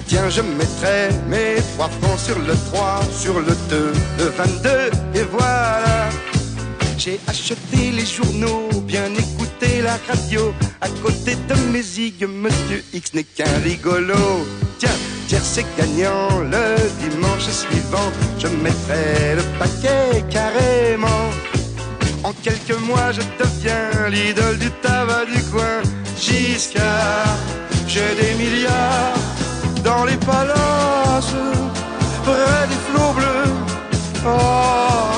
Speaker 5: Tiens, je mettrai mes 3 francs sur le 3, sur le 2, le 22, et voilà. J'ai acheté les journaux, bien écouté la radio. À côté de mes zigues, Monsieur X n'est qu'un rigolo. Tiens, tiercé gagnant, le dimanche suivant, je mettrai le paquet carrément. En quelques mois, je deviens l'idole du tabac du coin. Giscard, j'ai des milliards dans les palaces, près des flots bleus. Oh,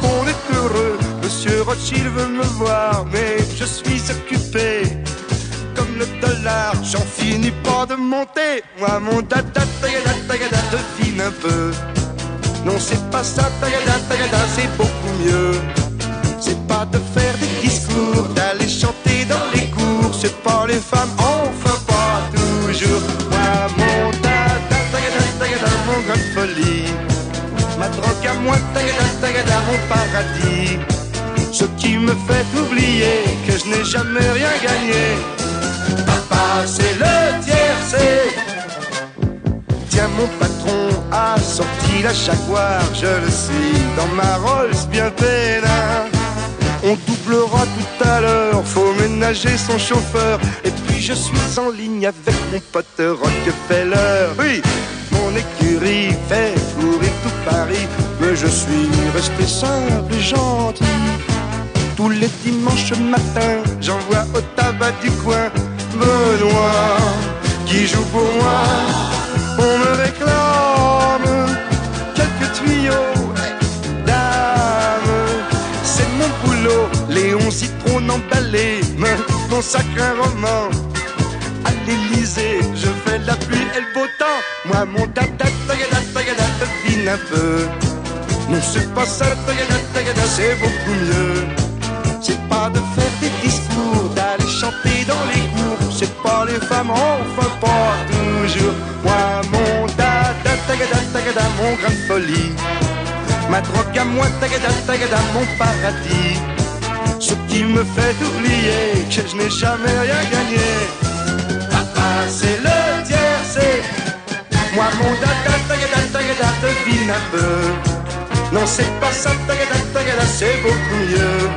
Speaker 5: on est heureux. Monsieur Rothschild veut me voir, mais je suis occupé. Comme le dollar, j'en finis pas de monter. Moi, mon dada, tagada, tagada, devine un peu. Non, c'est pas ça, tagada, tagada, c'est beaucoup mieux. C'est pas de faire des discours, d'aller chanter dans les cours. C'est pas les femmes, enfin pas toujours. Moi, mon dada, tagada, tagada, mon grain de folie. Ma drogue à moi, tagada, tagada, mon paradis. Ce qui me fait oublier que je n'ai jamais rien gagné. Papa, c'est le tiercé. Tiens, mon patron a sorti la Jaguar, je le suis dans ma Rolls bien peinard. On doublera tout à l'heure, faut ménager son chauffeur. Et puis je suis en ligne avec mon pote Rockefeller. Oui, mon écurie fait fourrer tout Paris, mais je suis resté simple et gentil. Tous les dimanches matin, j'envoie au tabac du coin Benoît, qui joue pour moi. On me réclame quelques tuyaux, dame, c'est mon boulot. Léon Citron emballé me consacre un roman. À l'Élysée, je fais la pluie et le beau temps. Moi, mon dada, tagada, tagada, devine un peu. Non, c'est pas ça, tagada, tagada, c'est beaucoup mieux. C'est pas de faire des discours, d'aller chanter dans les cours. C'est pas les femmes, enfin pas toujours. Moi, mon dada, tagada, tagada, mon grain de folie. Ma drogue à moi, tagada, tagada, mon paradis. Ce qui me fait oublier que je n'ai jamais rien gagné. Papa, c'est le tiercé. Moi, mon dada, tagada, tagada, devine un peu. Non, c'est pas ça, tagada, tagada, c'est beaucoup mieux.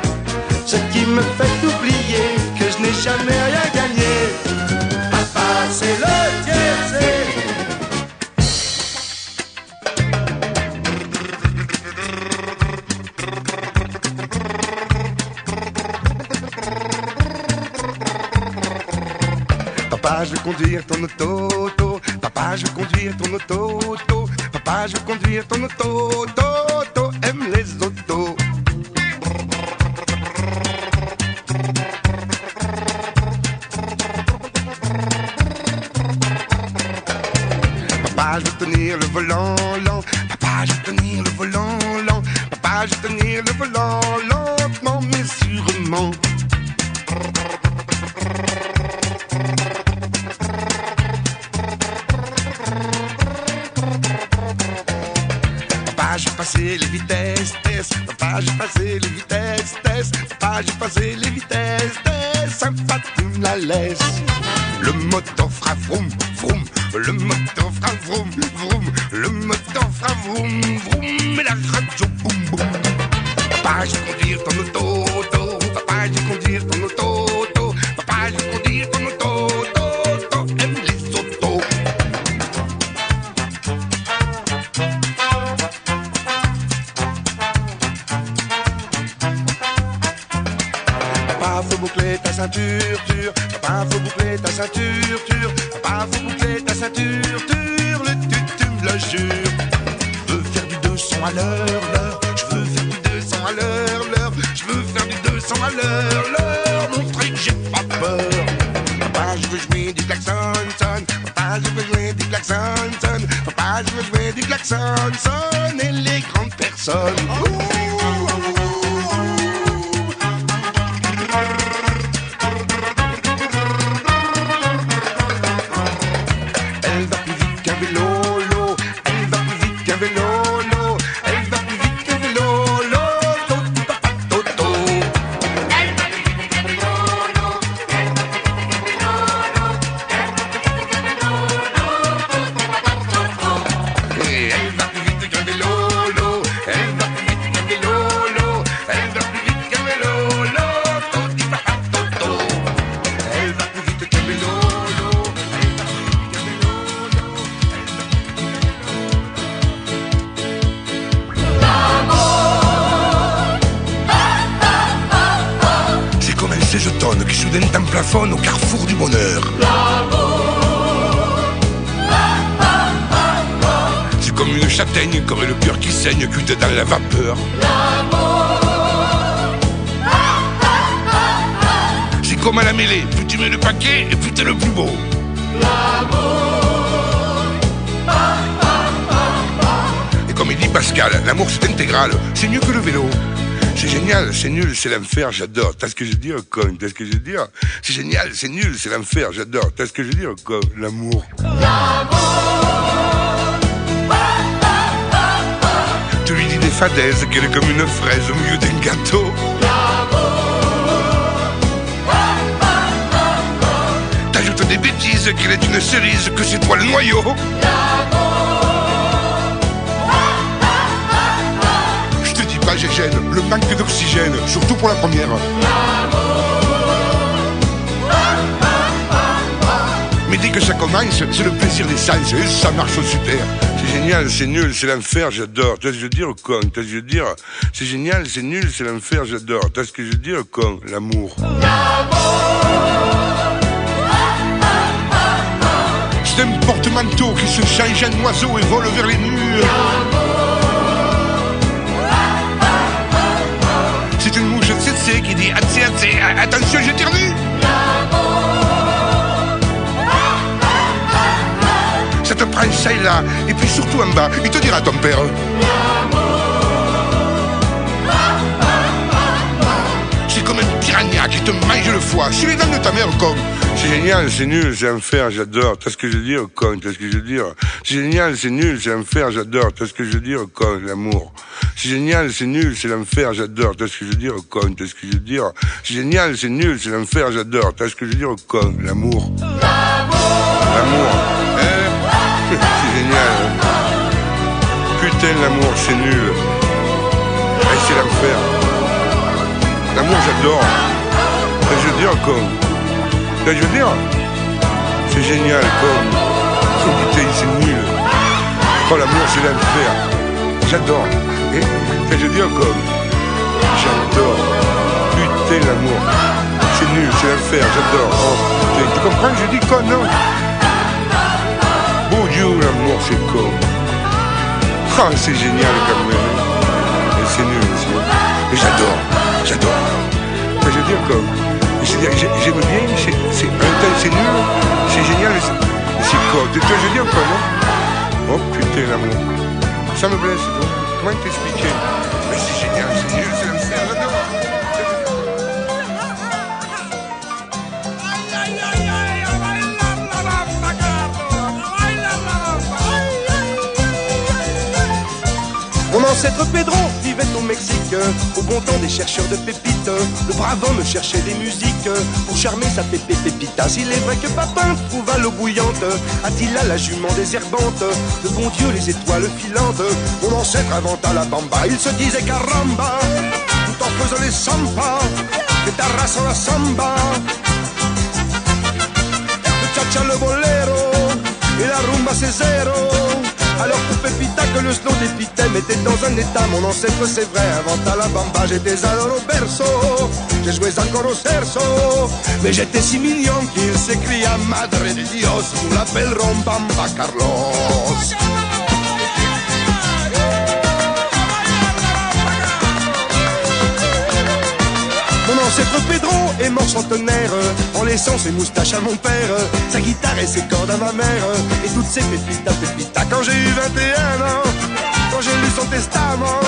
Speaker 5: Ce qui me fait oublier que je n'ai jamais rien gagné. Papa, c'est le tiercé. Papa, je veux conduire ton auto. Papa, je veux conduire ton auto. Papa, je veux conduire ton auto. Aime les autos. Papa, je veux tenir le volant lent. Papa, je veux tenir le volant lent. Papa, je veux tenir le volant lentement mais sûrement. laisse. Papa, j'ai passé les vitesses. T'es sympa, tu me la laisses. Le moto fera vroom, vroom. Le moto fera vroom, vroom. Le moto fera vroom, vroom. Et la radio boum, boum. Papa, je vais conduire ton auto, auto. Papa, je vais conduire ton auto, auto. Papa, je vais conduire ton auto, auto, auto. Aime les autos. Papa, faut boucler ta ceinture, dur. Papa, faut boucler ta ceinture, dur. Papa, faut boucler ta ceinture, dur. Le tu me le jure. Je veux faire du 200 à l'heure, l'heure. Je veux faire du 200 à l'heure, l'heure. Je veux faire du 200 à l'heure, l'heure. Montrer que j'ai pas peur. Papa, je veux jouer du klaxon, son. Papa, je veux jouer du klaxon, son. Papa, je veux jouer du klaxon, son. Et les grandes personnes. Elle va plus vite qu'un vélo, l'eau. Elle va plus vite qu'un vélo, l'eau. Elle va plus vite qu'un vélo, l'eau. Toto.
Speaker 2: Elle va plus vite qu'un vélo, l'eau. Elle va plus vite qu'un vélo, l'eau. Elle va plus vite qu'un vélo, l'eau.
Speaker 5: Et elle va plus vite qu'un vélo, l'eau. Elle va plus vite qu'un vélo, l'eau. Elle va plus vite qu'un vélo, l'eau. Toto. Elle va plus vite qu'un vélo, l'eau. Elle va plus vite qu'un vélo, l'eau. C'est comme un 16 tonnes qui soudain t'en plafonne au carrefour du bonheur. C'est comme une châtaigne, comme le cœur qui saigne, cuite dans la vapeur. C'est comme à la mêlée, plus tu mets le paquet et plus t'es le plus beau. Et comme il dit Pascal, l'amour c'est intégral, c'est mieux que le vélo. C'est génial, c'est nul, c'est l'enfer, j'adore. T'as ce que je veux dire, con, t'as ce que je veux dire. C'est génial, c'est nul, c'est l'enfer, j'adore. T'as ce que je veux dire, con, l'amour. Tu lui dis des fadaises, qu'elle est comme une fraise au milieu d'un gâteau. T'ajoutes des bêtises, qu'elle est une cerise, que c'est toi le noyau. Je te dis pas, j'ai gêne, le manque d'oxygène, surtout pour la première. Mais dès que ça commence, c'est le plaisir des sens, et ça marche super. C'est génial, c'est nul, c'est l'enfer, j'adore. T'as ce que je veux dire, con, t'as ce que je veux dire. C'est génial, c'est nul, c'est l'enfer, j'adore. T'as ce que je veux dire, con, l'amour. C'est un porte-manteau qui se change en oiseau et vole vers les murs. C'est une mouche tsetse qui dit attention, j'éternue. Ça te prend ça et là, et puis surtout en bas, il te dira ton père. C'est comme un piranha qui te mange le foie, sur les dents de ta mère, con. C'est génial, c'est nul, c'est l'enfer, j'adore. T'as ce que je veux dire, con, t'as ce que je veux dire. C'est génial, c'est nul, c'est l'enfer, j'adore. T'as ce que je veux dire, con, l'amour. C'est génial, c'est nul, c'est l'enfer, j'adore. T'as ce que je veux dire, con, t'as ce que je veux dire. C'est génial, c'est nul, c'est l'enfer, j'adore. T'as ce que je veux dire, con, l'amour. L'amour, hein? C'est génial. Putain, l'amour, c'est nul. Et c'est l'enfer. L'amour, j'adore. T'as ce que je veux dire, con. T'as ce que je veux dire? C'est génial, con. Oh putain, c'est nul. Oh, l'amour, c'est l'enfer. J'adore. Et t'as ce que je veux dire, con. J'adore. Putain, l'amour. C'est nul, c'est l'enfer, j'adore. Oh, putain, tu comprends que je dis con, non? Bon Dieu, l'amour, c'est con. Oh, c'est génial quand même. Et c'est nul, c'est nul. Mais j'adore, j'adore. Enfin, je veux dire comme. J'aime bien, c'est nul, c'est génial, mais c'est con. Tu vois, je veux dire quoi, non? Oh putain, l'amour. Ça me blesse, toi. Comment t'expliquer? Mais c'est génial, c'est nul, c'est l'enfer, j'adore. ancêtre Pedro vivait au Mexique, au bon temps des chercheurs de pépites. Le brave homme cherchait des musiques pour charmer sa pépé pépita. S'il est vrai que Papin trouva l'eau bouillante, Attila la jument désherbante, le bon Dieu les étoiles filantes. Mon ancêtre inventa la bamba, il se disait caramba, tout en faisant les samba, que ta race en la samba. Le cha-cha, le bolero, et la rumba c'est zéro. Alors pour Pépita que le slow dépitait mettait dans un état. Mon ancêtre c'est vrai inventa la bamba. J'étais alors au berceau, j'ai joué encore au cerceau, mais j'étais si mignon qu'il s'écria Madre de Dios, nous l'appellerons Bamba Carlos. Mon ancêtre Pedro est mort centenaire en laissant ses moustaches à mon père, sa guitare et ses cordes à ma mère, et toutes ses pépitas, pépitas. Quand j'ai eu 21 ans, quand j'ai lu son testament,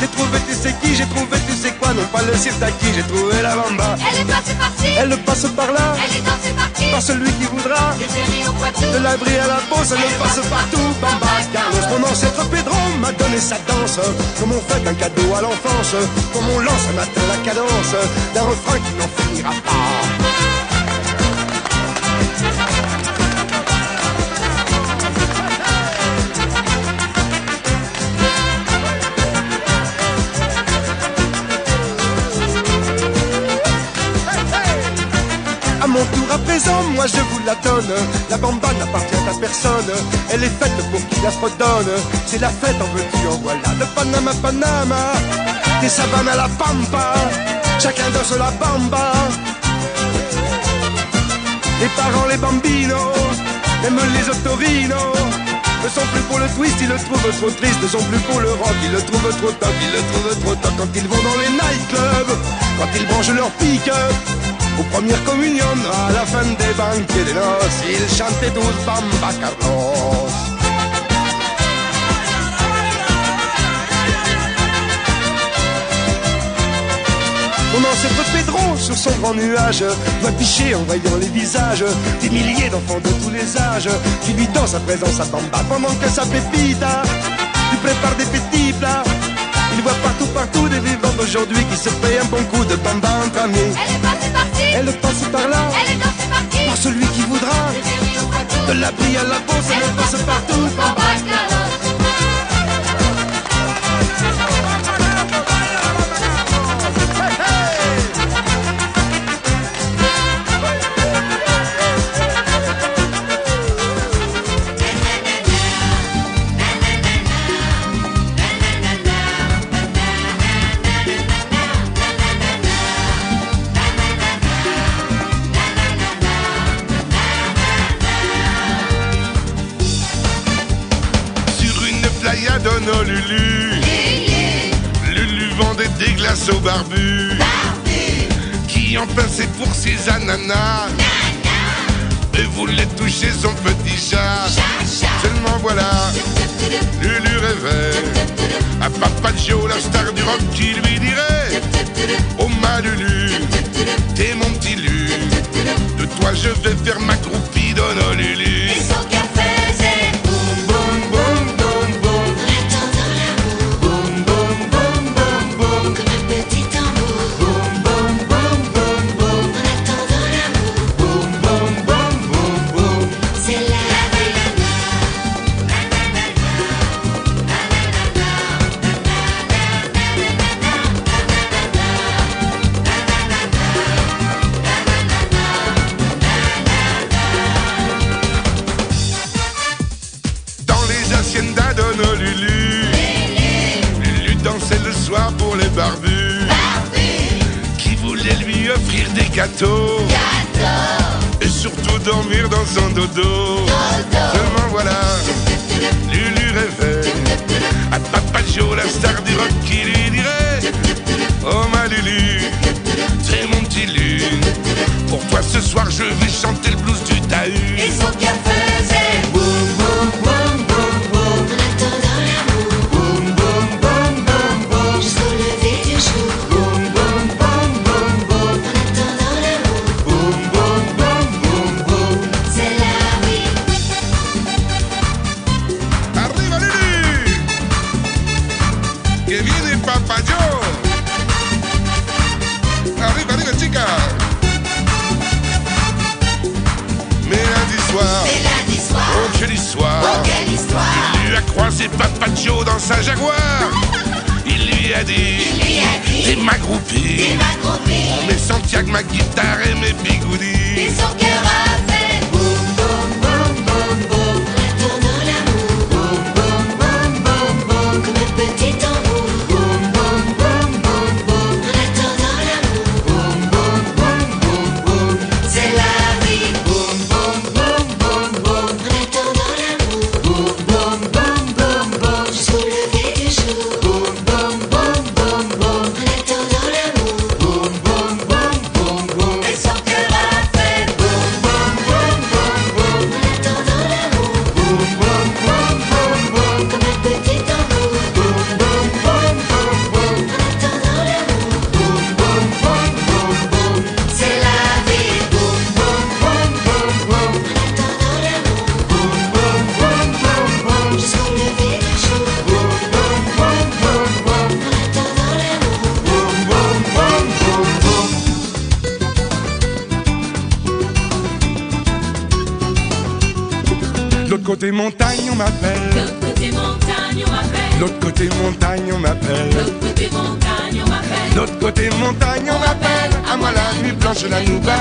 Speaker 5: j'ai trouvé tu sais qui, j'ai trouvé tu sais quoi, non pas le sirtaki, j'ai trouvé la bamba.
Speaker 2: Elle est passée par-ci,
Speaker 5: Elle passe par là,
Speaker 2: elle est dansée par-ci,
Speaker 5: par celui qui voudra,
Speaker 2: des séries au Poitou,
Speaker 5: de la brie à la Beauce, elle passe partout, Bamba Carlos. Mon ancêtre Pedro m'a donné sa danse, comme on fait un cadeau à l'enfance, comme on lance un matin la cadence d'un refrain qui n'en finira pas. À mon tour à présent, moi je vous la donne. La bamba n'appartient à personne. Elle est faite pour qui la fredonne. C'est la fête, en veux-tu, en voilà. De Panama, Panama, des savanes à la pampa. Chacun danse la bamba. Les parents, les bambinos, même les otorinos ne sont plus pour le twist, ils le trouvent trop triste. Ne sont plus pour le rock, ils le trouvent trop top. Ils le trouvent trop top quand ils vont dans les nightclubs, quand ils branchent leur pick-up. Aux premières communions, à la fin des banquets des noces, ils chantaient tous Bamba Carlos. Mon ancêtre Pedro, sur son grand nuage, doit picher en voyant les visages des milliers d'enfants de tous les âges qui lui dansent à présent sa bamba pendant que sa pépita lui prépare des petits plats. Il voit partout des vivants d'aujourd'hui qui se payent un bon coup de bamba entre amis.
Speaker 2: elle est passée par-ci,
Speaker 5: Elle passe par là,
Speaker 2: elle est dansée par-ci,
Speaker 5: par celui qui voudra,
Speaker 2: des séries au Poitou,
Speaker 5: de la brie à la Beauce, elle passe partout.
Speaker 2: Bamba Carlos.
Speaker 1: Honolulu, Lulu vendait des glaces aux barbus, qui en pinçait pour ses ananas, et voulait toucher son petit chat. Seulement voilà, Lulu rêvait à Papa Joe, la star du rock, qui lui dirait: oh ma Lulu, t'es mon petit Lu, de toi je vais faire ma groupie d'Honolulu.
Speaker 2: Et son café c'est boum boum boum boum boum, en attendant l'amour, boum boum boum boum boum, comme un petit tambour, boum boum boum boum boum, en attendant l'amour, boum boum boum boum boum, c'est la vie.
Speaker 1: Hacienda d'Honolulu, Lulu dansait le soir pour les barbus, qui voulaient lui offrir des gâteaux, et surtout dormir dans son dodo. Seulement voilà, Lulu rêvait à Papa Joe, la star du rock, qui lui dirait: oh ma Lulu, c'est mon petit Lu, pour toi ce soir je vais chanter le blues du Tahu.
Speaker 2: Et son café c'est boum boum boum boum boum, en attendant l'amour, boum boum boum boum boum, jusqu'au lever du jour, boum boum boum boum boum, en attendant l'amour, boum boum boum boum boum, c'est la vie.
Speaker 1: Arriva Lulu!
Speaker 5: croisé Papa Joe dans sa Jaguar. Il lui a dit, t'es ma groupie. On met Santiago, ma guitare et mes bigoudis.
Speaker 2: Et son cœur a fait boum, boum, boum, boum, boum. Attendant l'amour, boum, boum, boum, boum, boum. Comme un petit tambour, boum, boum, boum, boum, boum. En attendant l'amour, boum, boum, boum, boum, boum. C'est la vie, boum, boum, boum, boum, boum. En attendant l'amour, boum, boum, boum, boum, boum. Jusqu'au lever du jour, boum, boum, boum, boum, boum. En attendant l'amour, boum, boum, boum, boum, boum. Et son cœur a fait boum, boum, boum, boum, boum. En attendant l'amour, boum, boum, boum, boum, boum. Comme un petit tambour, boum, boum, boum, boum, boum. En attendant l'amour, boum, boum, boum, boum, boum. C'est la vie, boum, boum, boum, boum, boum. En attendant l'amour, boum, boum, boum, boum, boum. Jusqu'au lever du jour, boum, boum, boum, boum, boum. En attendant l'amour, boum, boum, boum, boum, boum.
Speaker 5: L'autre côté montagne, on m'appelle.
Speaker 7: L'autre côté montagne, on m'appelle.
Speaker 5: L'autre côté montagne, on m'appelle.
Speaker 7: L'autre côté montagne, on m'appelle.
Speaker 5: L'autre côté montagne, on m'appelle. À moi la nuit blanche, la nouba.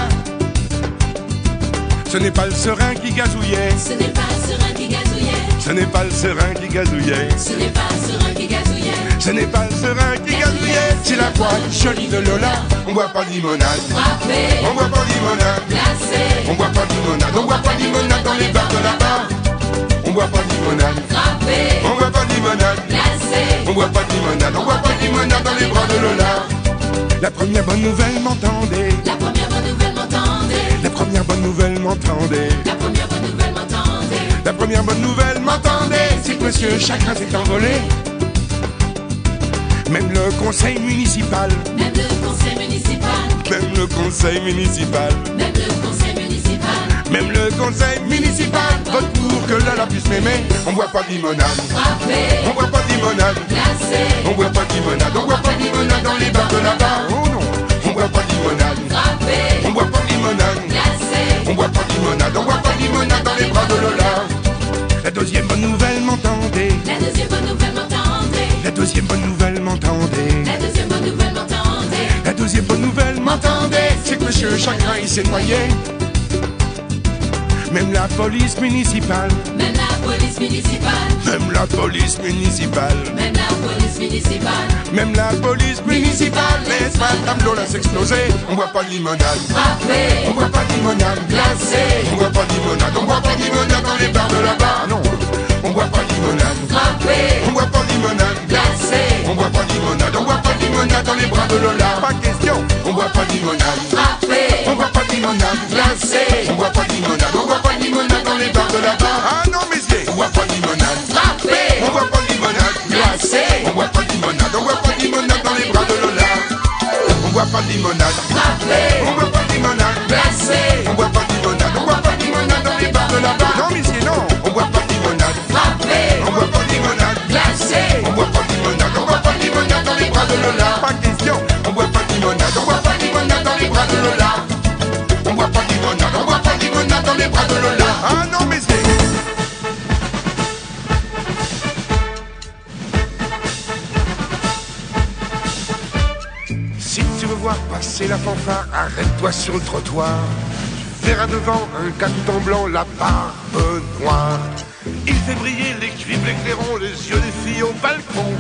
Speaker 5: Ce n'est pas le serein qui gazouillait.
Speaker 7: Ce n'est pas le serein qui gazouillait.
Speaker 5: Ce n'est pas le serein qui gazouillait.
Speaker 7: Ce n'est pas le serein qui gazouillait.
Speaker 5: Ce n'est pas le serein qui gazouillait. C'est la voix jolie de Lola. On boit pas de limonade.
Speaker 7: Frappé,
Speaker 5: On boit pas de limonade.
Speaker 7: glacé,
Speaker 5: On boit pas de limonade. On boit pas de limonade dans les bars de là-bas. On boit pas de limonade.
Speaker 7: frappé,
Speaker 5: On boit pas de limonade.
Speaker 7: glacé.
Speaker 5: On boit pas de limonade. On boit pas de limonade dans les bras de Lola. La première bonne nouvelle m'entendait.
Speaker 7: La première bonne nouvelle m'entendait.
Speaker 5: La première bonne nouvelle m'entendait.
Speaker 7: La première bonne nouvelle m'entendait.
Speaker 5: La première bonne nouvelle m'entendait. C'est que Monsieur Chagrin s'est envolé. Même le conseil municipal.
Speaker 7: Même le conseil municipal.
Speaker 5: Même le conseil municipal.
Speaker 7: Même le conseil municipal.
Speaker 5: Même le conseil municipal vote pour que Lola puisse m'aimer. On boit pas de limonade.
Speaker 7: Frappé,
Speaker 5: On boit pas de limonade.
Speaker 7: glacé,
Speaker 5: On boit pas de limonade. On boit pas de limonade dans les bars de là-bas. Oh non. On boit pas de limonade.
Speaker 7: frappé,
Speaker 5: On boit pas de limonade.
Speaker 7: glacé.
Speaker 5: On boit pas de limonade. On boit pas de limonade dans les bras de Lola. La deuxième bonne nouvelle m'entendait.
Speaker 7: La deuxième bonne nouvelle m'entendait.
Speaker 5: La deuxième bonne nouvelle m'entendait.
Speaker 7: La deuxième bonne nouvelle m'entendait.
Speaker 5: La deuxième bonne nouvelle m'entendait. C'est que Monsieur Chagrin il s'est noyé. Même la police municipale.
Speaker 7: Même la police municipale.
Speaker 5: Même la police municipale.
Speaker 7: Même la police municipale.
Speaker 5: Même la police municipale laisse Madame Lola s'exploser. On boit pas de limonade.
Speaker 7: Frappé,
Speaker 5: On boit pas de limonade.
Speaker 7: glacé,
Speaker 5: On boit pas de limonade. On boit pas de limonade dans les bars de là-bas. Non. On boit pas de limonade.
Speaker 7: frappé,
Speaker 5: On boit pas de limonade.
Speaker 7: glacé,
Speaker 5: On boit pas de limonade. On boit pas de limonade dans les bras de Lola. Pas question. On boit pas de limonade.
Speaker 7: frappé,
Speaker 5: On boit pas de limonade.
Speaker 7: glacé,
Speaker 5: On boit pas de limonade. On boit pas de limonade dans les bars de là-bas. Ah non, messieurs. On boit pas de limonade.
Speaker 7: frappé,
Speaker 5: On boit pas de limonade.
Speaker 7: glacé,
Speaker 5: On boit pas de limonade. On boit pas de limonade dans les bras de Lola. On boit pas de limonade.
Speaker 7: frappé,
Speaker 5: On boit pas de limonade.
Speaker 7: glacé,
Speaker 5: On boit pas de limonade. On boit pas de limonade dans les bars de là-bas. Non, messieurs, non. On boit pas de limonade.
Speaker 7: frappé,
Speaker 5: On boit pas de limonade.
Speaker 7: glacé,
Speaker 5: On boit pas de limonade. On boit pas de limonade dans les bras de Lola. Pas question. On boit pas de limonade. On boit pas de limonade dans les bras de Lola. On boit pas de limonade. On boit pas de limonade dans les bras de Lola. Ah non, messieurs. Si tu veux voir passer la fanfare, arrête-toi sur le trottoir. Tu verras devant un gars tout en blanc, la barbe noire. Il fait briller les cuivres, les clairons, les yeux des filles au balcon.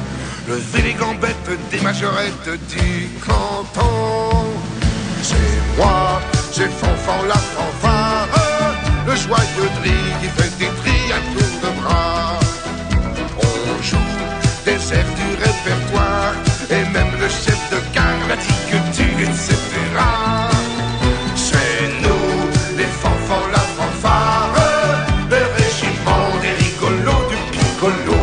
Speaker 5: Lever les gambettes des majorettes du canton. C'est moi, c'est Fanfan la fanfare, le joyeux dri qui fait des tris à tour de bras. On joue des airs du répertoire, et même le chef de gare, la ticqueture, etc. C'est nous, les fanfans, la fanfare, le régiment des rigolos du piccolo.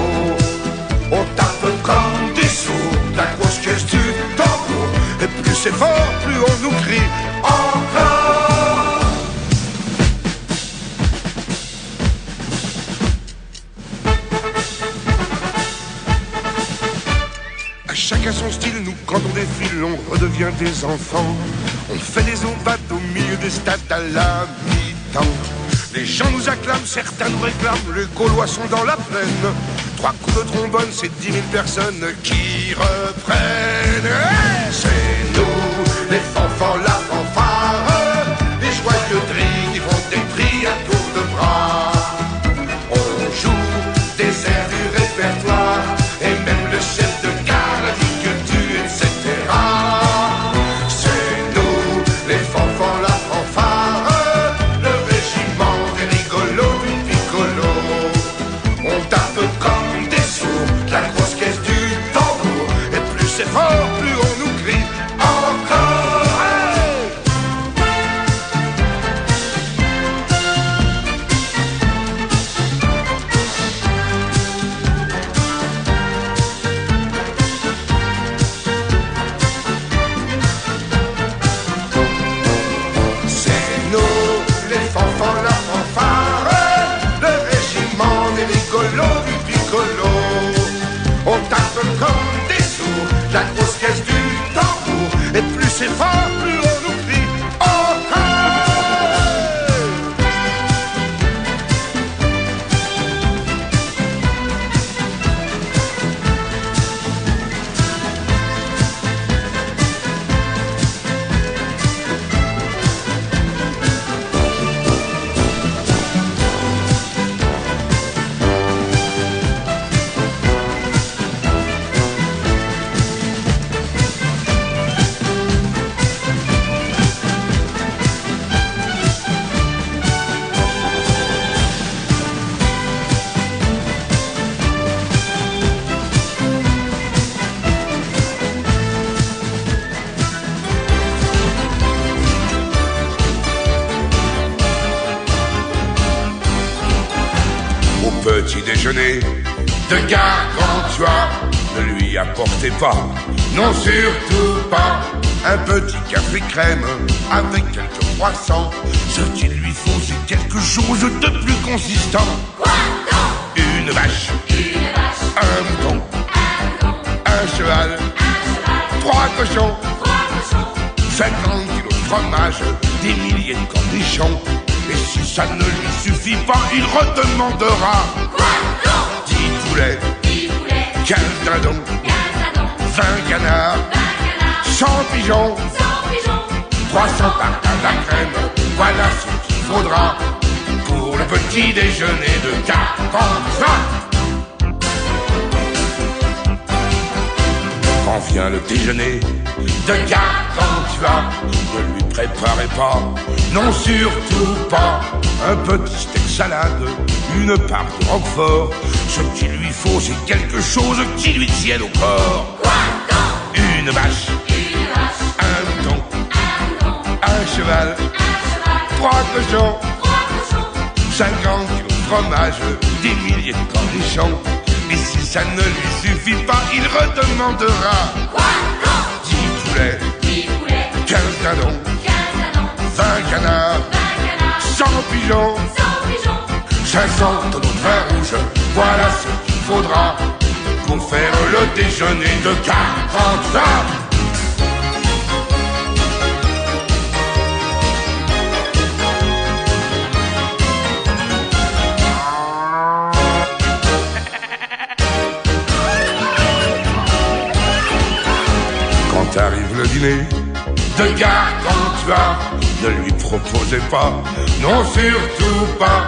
Speaker 5: On tape comme des sourds, la grosse caisse du tambour, et plus c'est fort, plus on nous crie encore. À chacun son style, nous quand on défile, on redevient des enfants. On fait des ombades au milieu des stades à la mi-temps. Les gens nous acclament, certains nous réclament, les Gaulois sont dans la plaine. 3 coups de trombone, c'est 10 000 personnes qui reprennent. Hey, c'est nous, les fanfans, la fanfare, les joyeux drilles qui font des trilles à tour de bras. On joue des airs du répertoire, et même le chef de gare a dit que tu, etc. C'est nous, les fanfans, la fanfare, le régiment des rigolos du piccolo. On tape comme des sourds, la grosse caisse du tambour, et plus c'est fort, plus on nous crie encore. Hey! C'est nous, les fanfans, la fanfare, le régiment des rigolos du piccolo. On tape comme des sourds, la grosse caisse du tambour, et plus c'est fort, plus on nous crie encore. Au petit déjeuner de Gargantua, ne lui apportez pas, non surtout pas, un petit café crème avec quelques croissants. Ce qu'il lui faut, c'est quelque chose de plus consistant. Une vache, un mouton, un cheval, 3 cochons, 50 kilos de fromage, des milliers de cornichons. Et si ça ne lui suffit pas, il redemandera 10 poulets, 15 dindons, 20 canards, 100 pigeons, 300 tartes à la crème. Voilà ce qu'il faudra pour le petit déjeuner de Gargantua. Quand vient le déjeuner de Gargantua, ne lui préparez pas, non surtout pas, un petit steak salade, une part de roquefort. Ce qu'il lui faut, c'est quelque chose qui lui tienne au corps. Une vache, un mouton, un cheval, 3 cochons, 50 kilos de fromage, des milliers de cornichons. Et si ça ne lui suffit pas, il redemandera 10 poulets, 15 dindons, 20 canards, 100 pigeons, 500 tonneaux de vin rouge. Voilà ce qu'il faudra pour faire le déjeuner de Gargantua. Quand arrive le dîner de Gargantua, ne lui proposez pas, non surtout pas,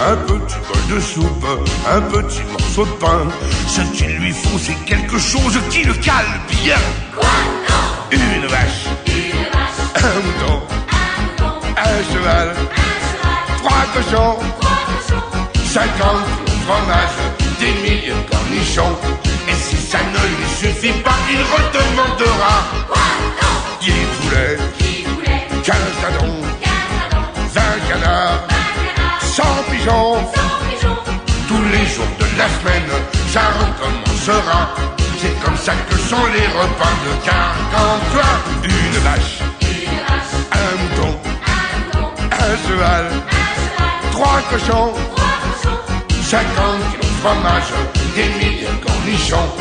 Speaker 5: un petit bol de soupe, un petit morceau de pain. Ce qu'il lui faut, c'est quelque chose qui le cale bien. Une vache, un mouton, un cheval, 3 cochons, 50 kilos de fromage, des milliers de cornichons. Et si ça ne lui suffit pas, il redemandera 10 poulets, 15 dindons, 20 canards, 100 pigeons. Tous les jours de la semaine, ça recommencera. C'est comme ça que sont les repas de Gargantua. Une vache, un mouton, un cheval, 3 cochons, 50 kilos de fromage, des milliers de cornichons.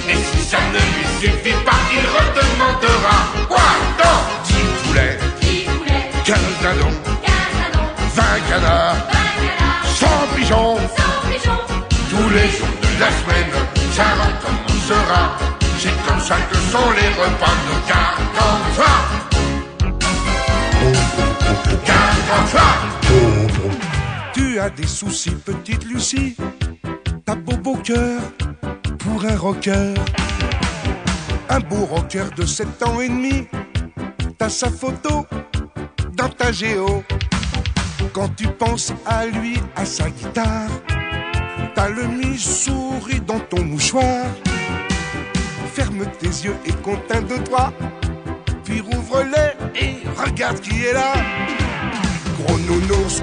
Speaker 5: Et si ça ne lui suffit pas, il redemandera 10 poulets, 15 dindons, 20 canards, 100 pigeons. Tous les jours de la semaine,
Speaker 1: ça recommencera. C'est comme ça que sont les repas de Gargantua. Gargantua.
Speaker 5: Tu as des soucis, petite Lucie. T'as beau cœur pour un rocker. Un beau rocker de 7 ans et demi. T'as sa photo dans ta géo. Quand tu penses à lui, à sa guitare, t'as le mi-souris dans ton mouchoir. Ferme tes yeux et compte 1, 2, 3. Puis rouvre-les et regarde qui est là. Gros nounours,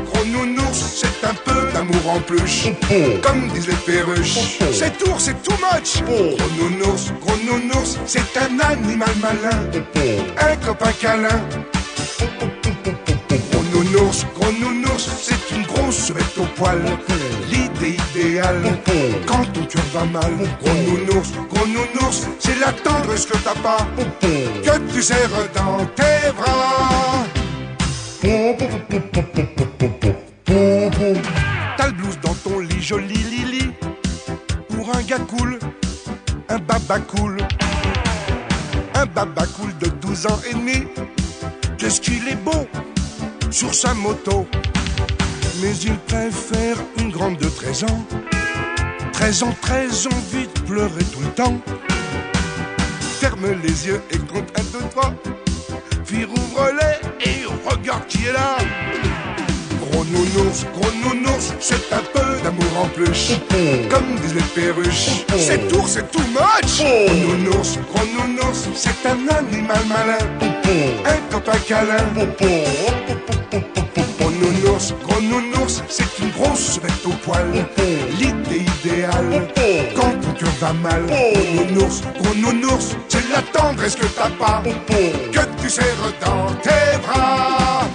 Speaker 5: c'est un peu d'amour en peluche. Comme disent les perruches, c'est tour, c'est too much. Gros nounours, c'est un animal malin. Un copain câlin. Gros nounours, c'est une grosse bête au poil. L'idée idéale, quand ton cœur va mal. Gros nounours, c'est la tendresse que t'as pas, que tu serres dans tes bras. T'as le blues dans ton lit, joli Lily. Pour un gars cool, un baba cool. Un baba cool de 12 ans et demi. Qu'est-ce qu'il est beau sur sa moto. Mais il préfère une grande de 13 ans. 13 ans, très envie de pleurer tout le temps. Ferme les yeux et compte 1, 2, 3. Puis rouvre-les et regarde qui est là. Gros nounours, c'est un peu d'amour en peluche. Comme disent les perruches, c'est tour, c'est too much. Gros nounours, c'est un animal malin. Un copain câlin. Gros nounours, c'est une grosse bête au poil. L'idée idéale, quand ton cœur va mal. Gros nounours, c'est la tendresse que t'as pas, que tu serres dans tes bras.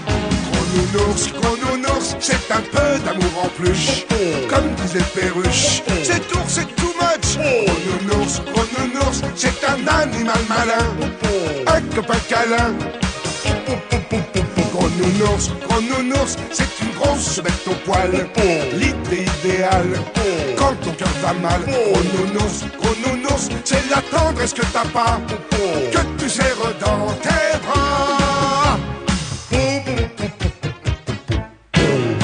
Speaker 5: Gros nounours, c'est un peu d'amour en peluche. Comme disent les perruches, c'est tour, c'est too much. Gros nounours, c'est un animal malin. Un copain câlin. Gros nounours, c'est une grosse bête au poil. L'idée idéale, quand ton cœur va mal. Gros nounours, c'est la tendresse que t'as pas, que tu serres dans tes bras.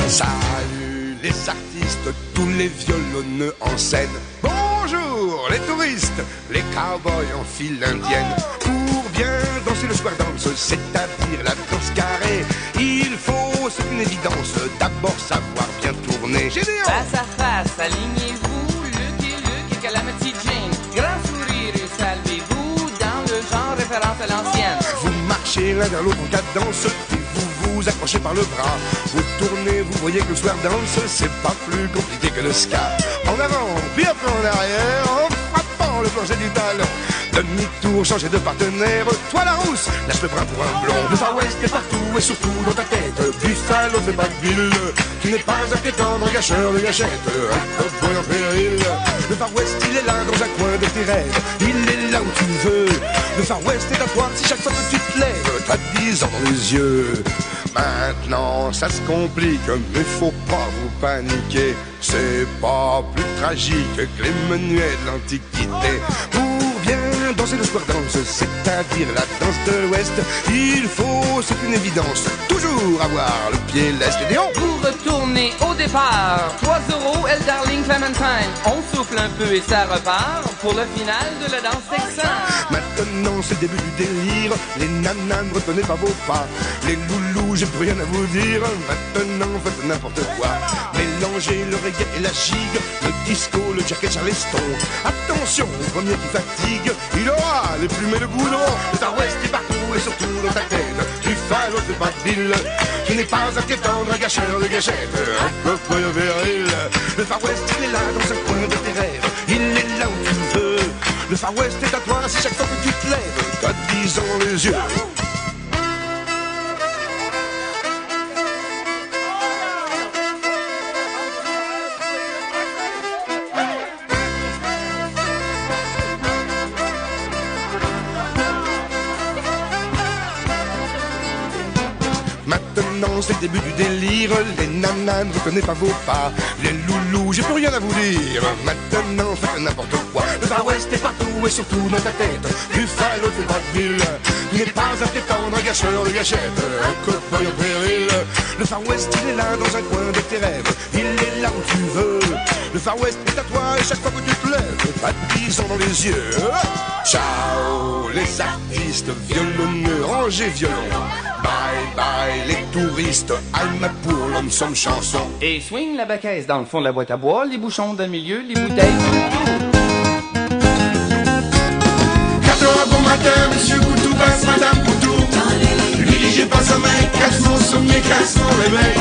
Speaker 5: Salut les artistes, tous les violonneux en scène. Bonjour les touristes, les cowboys en file indienne. Pour bien danser le square dance, c'est-à-dire la danse carrée, il faut, c'est une évidence, d'abord savoir bien tourner. Gédéon!
Speaker 9: Face à face, alignez-vous, Luke et Calamity Jane. Grand sourire et salvez-vous, dans le genre référence à l'ancienne.
Speaker 5: Vous marchez l'un vers l'autre en cadence, puis vous accrochez par le bras. Vous tournez, vous voyez que le square dance, c'est pas plus compliqué que le ska. En avant, puis après en arrière, en frappant le plancher du talon. Demi-tour, changer de partenaire, toi la rousse, lâche le brin pour un blond. Le Far West est partout et surtout dans ta tête. Buffalo fait pas de ville, tu n'es pas un pétendre gâcheur de gâchettes. Un cowboy en péril. Le Far West, il est là dans un coin de tes rêves. Il est là où tu veux. Le Far West est à toi si chaque fois que tu te lèves, t'as 10 ans dans les yeux. Maintenant ça se complique, mais faut pas vous paniquer. C'est pas plus tragique que les menuets de l'Antiquité. Pour bien danser le square dance, c'est-à-dire la danse de l'Ouest, il faut, c'est une évidence, toujours avoir le pied leste. Gédéon!
Speaker 9: Vous retournez au départ, 3 euros, El Darling Clementine. On souffle un peu et ça repart pour le final de la danse texane.
Speaker 5: Maintenant c'est le début du délire, les nanas ne retenez pas vos pas. Les loulous, j'ai plus rien à vous dire, maintenant faites n'importe quoi. Mélangez le reggae et la gigue, le disco, le jacket charleston. Attention, le premier qui fatigue, il aura les plumes et le goudron. Le Far West est partout et surtout dans ta tête. Buffalo fait pas de ville, tu n'es pas un quétendre, un gâcheur de gâchettes. Un cowboy viril. Le Far West, il est là dans un coin de tes rêves, il est là où tu veux. Le Far West est à toi si chaque fois que tu te lèves, t'as 10 ans dans les yeux. Maintenant c'est le début du délire. Les nanas ne reconnaissent pas vos pas. Les loulous, j'ai plus rien à vous dire. Maintenant faites n'importe quoi. Le Far West est partout et surtout dans ta tête. Buffalo fait pas de ville. N'est pas un prétendre, un gâcheur de gâchettes, un copain en péril. Le Far West il est là dans un coin de tes rêves. Il est là où tu veux. Le Far West est à toi et chaque fois que tu te lèves, pas de bison dans les yeux. Ciao les artistes, violonneux, rangez violon. Bye bye les touristes, Alma pour l'homme somme chanson.
Speaker 9: Et swing la baquette dans le fond de la boîte à bois, les bouchons dans le milieu, les bouteilles autour.
Speaker 1: 4 heures bon matin, monsieur Coutou passe madame Coutou. Lui dit j'ai pas sommeil, casse mon sommier, casse mon réveil.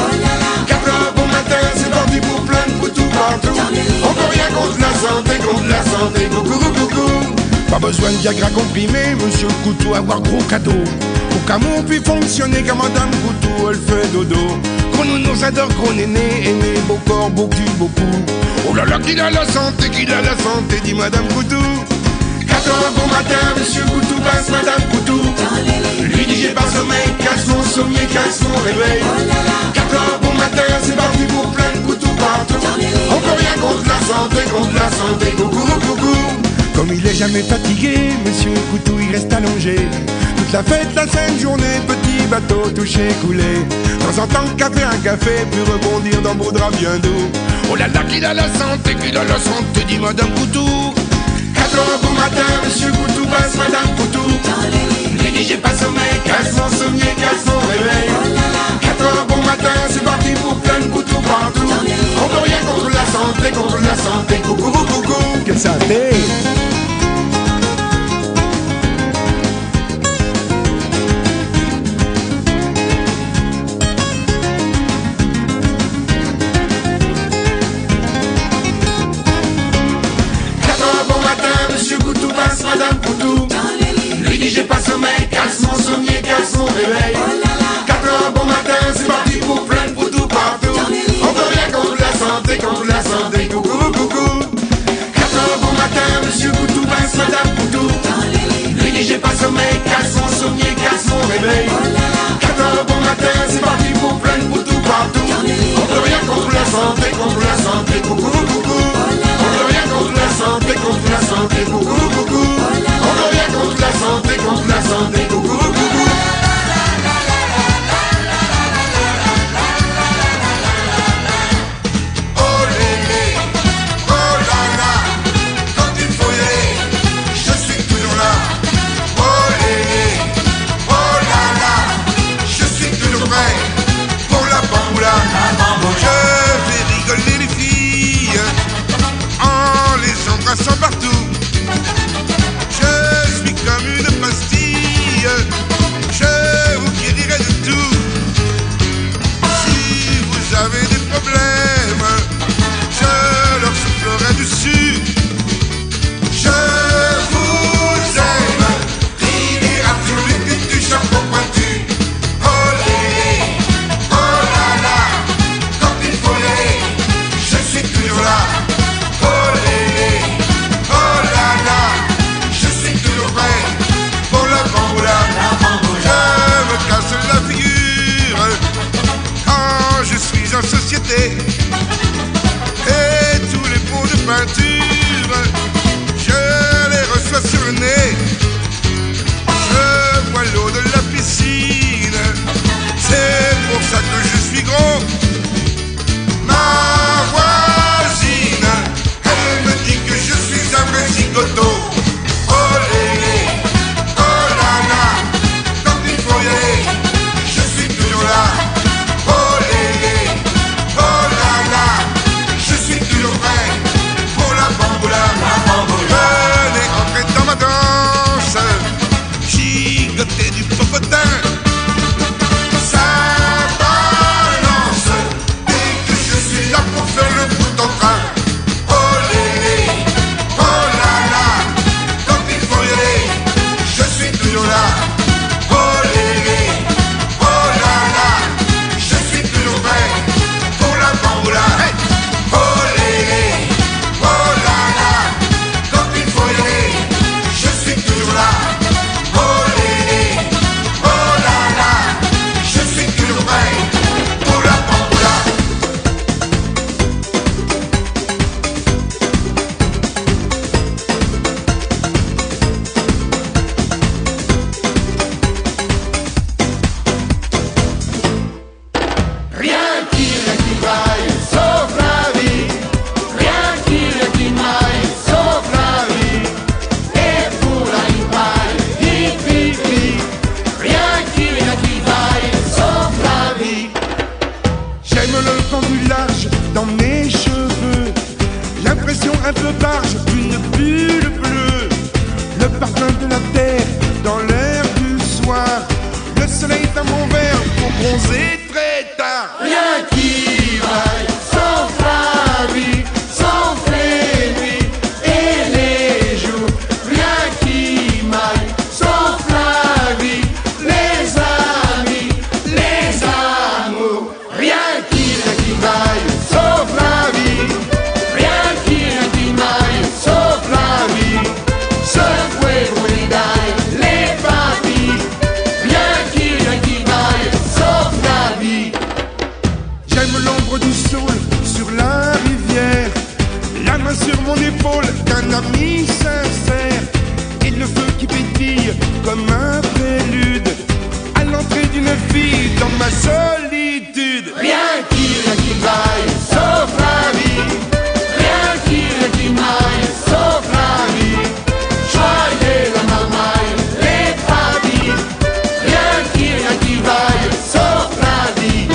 Speaker 1: 4 heures bon matin, c'est parti pour plein de Coutou partout. On peut rien contre la santé, coucou coucou.
Speaker 5: Pas besoin de Viagra comprimé, monsieur Coutou, avoir gros cadeau. Pour qu'amour puisse fonctionner comme madame Coutou, elle fait dodo. Gros nounours adore, gros néné, aimé, beau corps, beau cul, beaucoup. Oh là là, qu'il a la santé, dit madame Coutou.
Speaker 1: 4 heures bon matin, monsieur Coutou passe madame Coutou. Lui dit j'ai pas sommeil, casse mon sommier, casse mon réveil. 4 heures bon matin, c'est parti pour plein de Coutou partout. On peut rien contre la santé, coucou coucou.
Speaker 5: Comme il est jamais fatigué, monsieur Coutou, il reste allongé. Toute la fête, la sainte journée, petit bateau touché, coulé. De temps en temps, un café, puis rebondir dans beau drap bien doux. Oh là là, qu'il a la santé, dit madame Coutou.
Speaker 1: 4 heures bon matin, monsieur Coutou passe madame Coutou. Lui dit j'ai pas sommeil, casse mon sommier, casse mon réveil. 4 heures bon matin, c'est parti pour plein de Coutou partout. On peut rien contre la santé, coucou coucou.
Speaker 5: Quelle santé!
Speaker 1: Madame Coutou, lui dit j'ai pas sommeil, casse mon sommier, casse mon réveil. 4 heures bon matin, c'est parti pour plein de Coutou partout. On peut rien contre la santé, coucou coucou. 4 heures bon matin, monsieur Coutou passe madame Coutou. Lui dit j'ai pas sommeil, casse mon sommier, casse mon réveil. 4 heures bon matin, c'est parti pour plein de Coutou partout. On peut rien contre la santé, coucou coucou. On peut rien contre la santé, coucou coucou. On peut rien contre la santé, coucou coucou. Oh lélé, oh là là, quand il faut y aller, je suis toujours là. Oh lélé, oh là là, je suis toujours prêt pour la bamboula. Je vais rigoler les filles en les embrassant partout.
Speaker 5: pétard.
Speaker 3: Rien qui vaille sans Flavie, sans Flémy et les jours. Rien qui m'aille sans Flavie, les amis, les amours. Rien qui vaille sauf la vie. Rien qui m'aille sauf la vie. Secouer vos médailles, les papilles. Rien qui vaille sauf la vie.
Speaker 5: J'aime l'ombre du saule sur la rivière, la main sur mon épaule d'un ami sincère, et le feu qui pétille comme un prélude à l'entrée d'une fille dans ma solitude.
Speaker 3: Rien qui vaille sauf la vie. Rien qui m'aille sauf la vie. Joyeux la mamaille, les papilles. Rien qui vaille sauf la vie.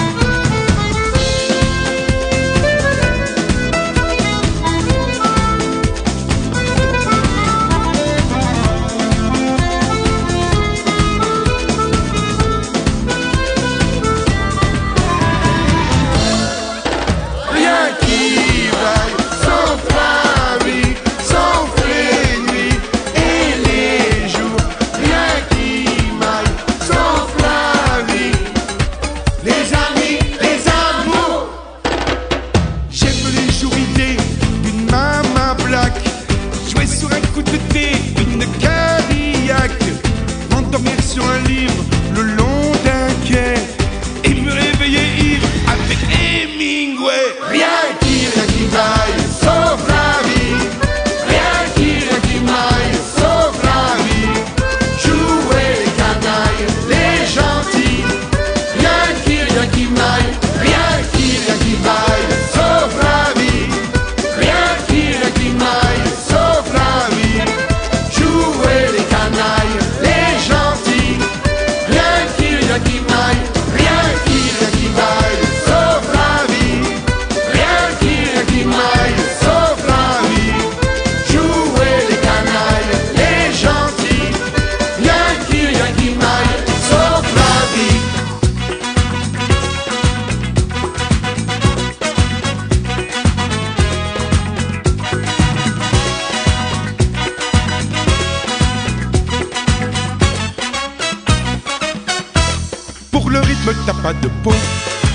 Speaker 3: Rien qui vaille sauf la vie, sauf les nuits et les jours. Rien qui m'aille sauf la vie. Les amis, les amours.
Speaker 5: J'aime les jours idées d'une maman black, jouer sur un coup de thé, une carillac, m'endormir sur un livre le long d'un quai et me réveiller ivre avec Hemingway.
Speaker 3: Rien qui vaille sauf la vie. Rien qui m'aille sauf la vie. Jouer les canailles, les gentils. Rien qui m'aille, rien qui vaille sauf la vie. Rien qui m'aille sauf la vie. Jouer les canailles, les gentils. Rien qui m'aille, rien qui vaille sauf la vie. Rien qui m'aille sauf la vie. Jouer les canailles, les gentils. Rien qui m'aille sauf la vie.
Speaker 5: Pour le rythme t'as pas de peau,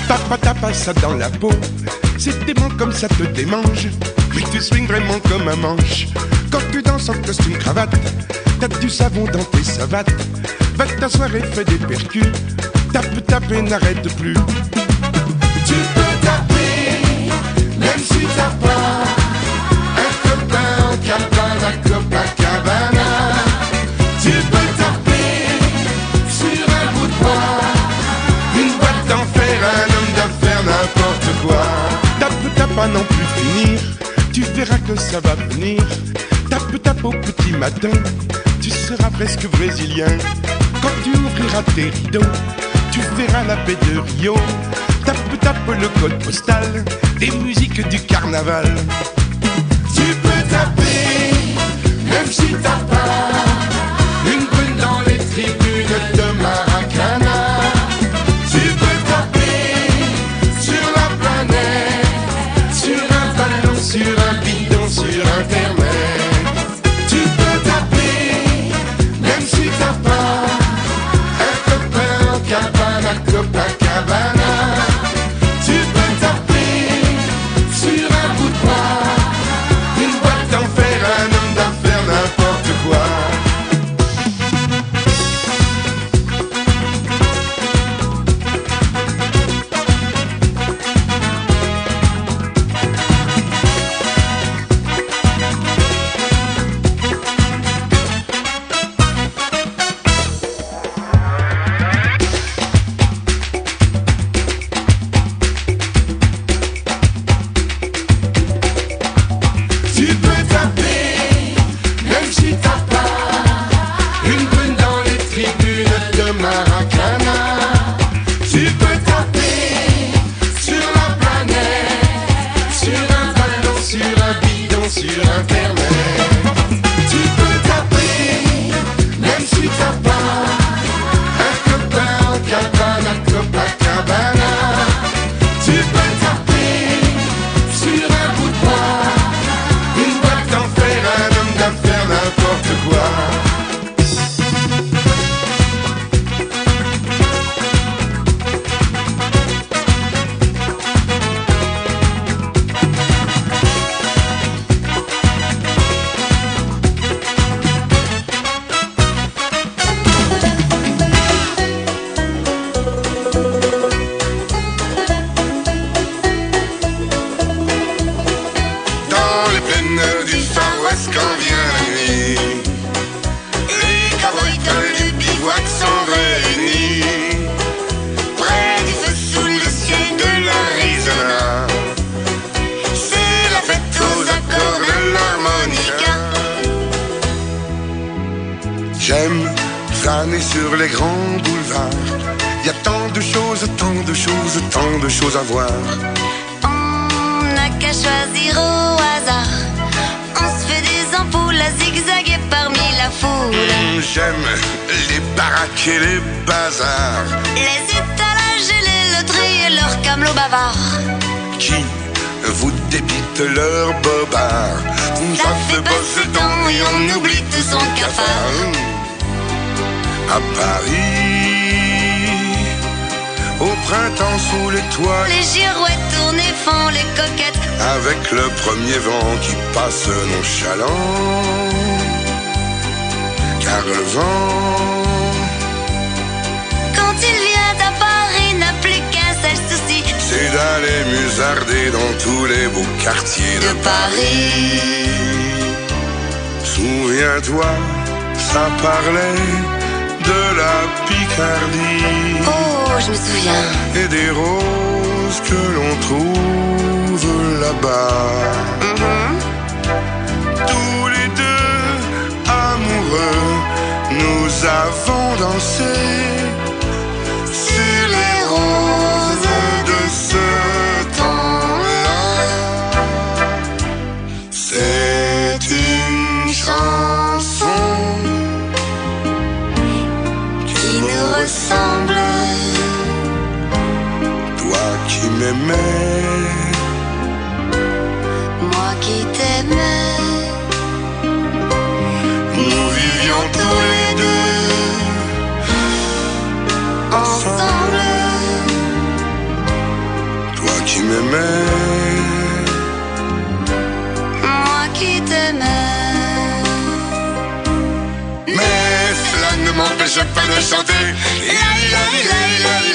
Speaker 5: t'as pas ça dans la peau. C'est dément comme ça te démange, oui tu swings vraiment comme un manche. Quand tu danses en costume cravate, t'as du savon dans tes savates. Va t'asseoir et fais des percus, tape et n'arrête plus.
Speaker 3: Tu peux taper, même si t'as pas un copain en cabane à Copacabana. Tu peux taper sur un bout de bois,
Speaker 5: Une boîte d'enfer, un homme d'affaires, n'importe quoi. Tape à n'en plus finir, tu verras que ça va venir. Tape au petit matin, tu seras presque brésilien. Quand tu ouvriras tes rideaux, tu verras la baie de Rio. Tape le code postal des musiques du carnaval.
Speaker 3: tu peux taper, même si t'as pas une brune dans les tribunes de Maracana. Tu peux taper sur la planète, sur un ballon, sur un bidon, sur Internet. Tu peux taper, même si t'as pas un copain en cabane à Copacabana. Tu peux taper sur un bout de bois,
Speaker 5: Une boîte d'enfer, un homme d'affaires, n'importe quoi. promener sur les grands boulevards. Il y a tant de choses, tant de choses, tant de choses à voir.
Speaker 2: On n'a qu'à choisir au hasard. On se fait des ampoules à zigzaguer parmi la foule.
Speaker 5: J'aime les baraques et les bazars.
Speaker 2: Les étalages et les loteries et leurs camelots bavards.
Speaker 5: Qui vous débitent leur bobard.
Speaker 2: Ça fait passer le temps et on oublie tout son cafard.
Speaker 5: À Paris, au printemps sous les toits,
Speaker 2: Les girouettes tournent et font les coquettes.
Speaker 5: avec le premier vent qui passe nonchalant. Car le vent,
Speaker 2: Quand il vient à Paris, n'a plus qu'un seul souci.
Speaker 5: c'est d'aller musarder dans tous les beaux quartiers de
Speaker 2: De Paris.
Speaker 5: Souviens-toi, ça parlait de la Picardie
Speaker 2: Oh, je me souviens.
Speaker 5: et des roses que l'on trouve là-bas. Tous les deux amoureux, nous avons dansé sur les roses de ce temps-là. C'est une chanson
Speaker 2: Qui nous ressemble.
Speaker 5: toi qui m'aimais,
Speaker 2: Moi qui t'aimais.
Speaker 5: nous vivions tous les deux
Speaker 2: Ensemble.
Speaker 5: toi qui m'aimais.
Speaker 2: Moi qui t'aimais.
Speaker 5: Mais cela ne m'empêche pas de chanter. La, la, la, la, la,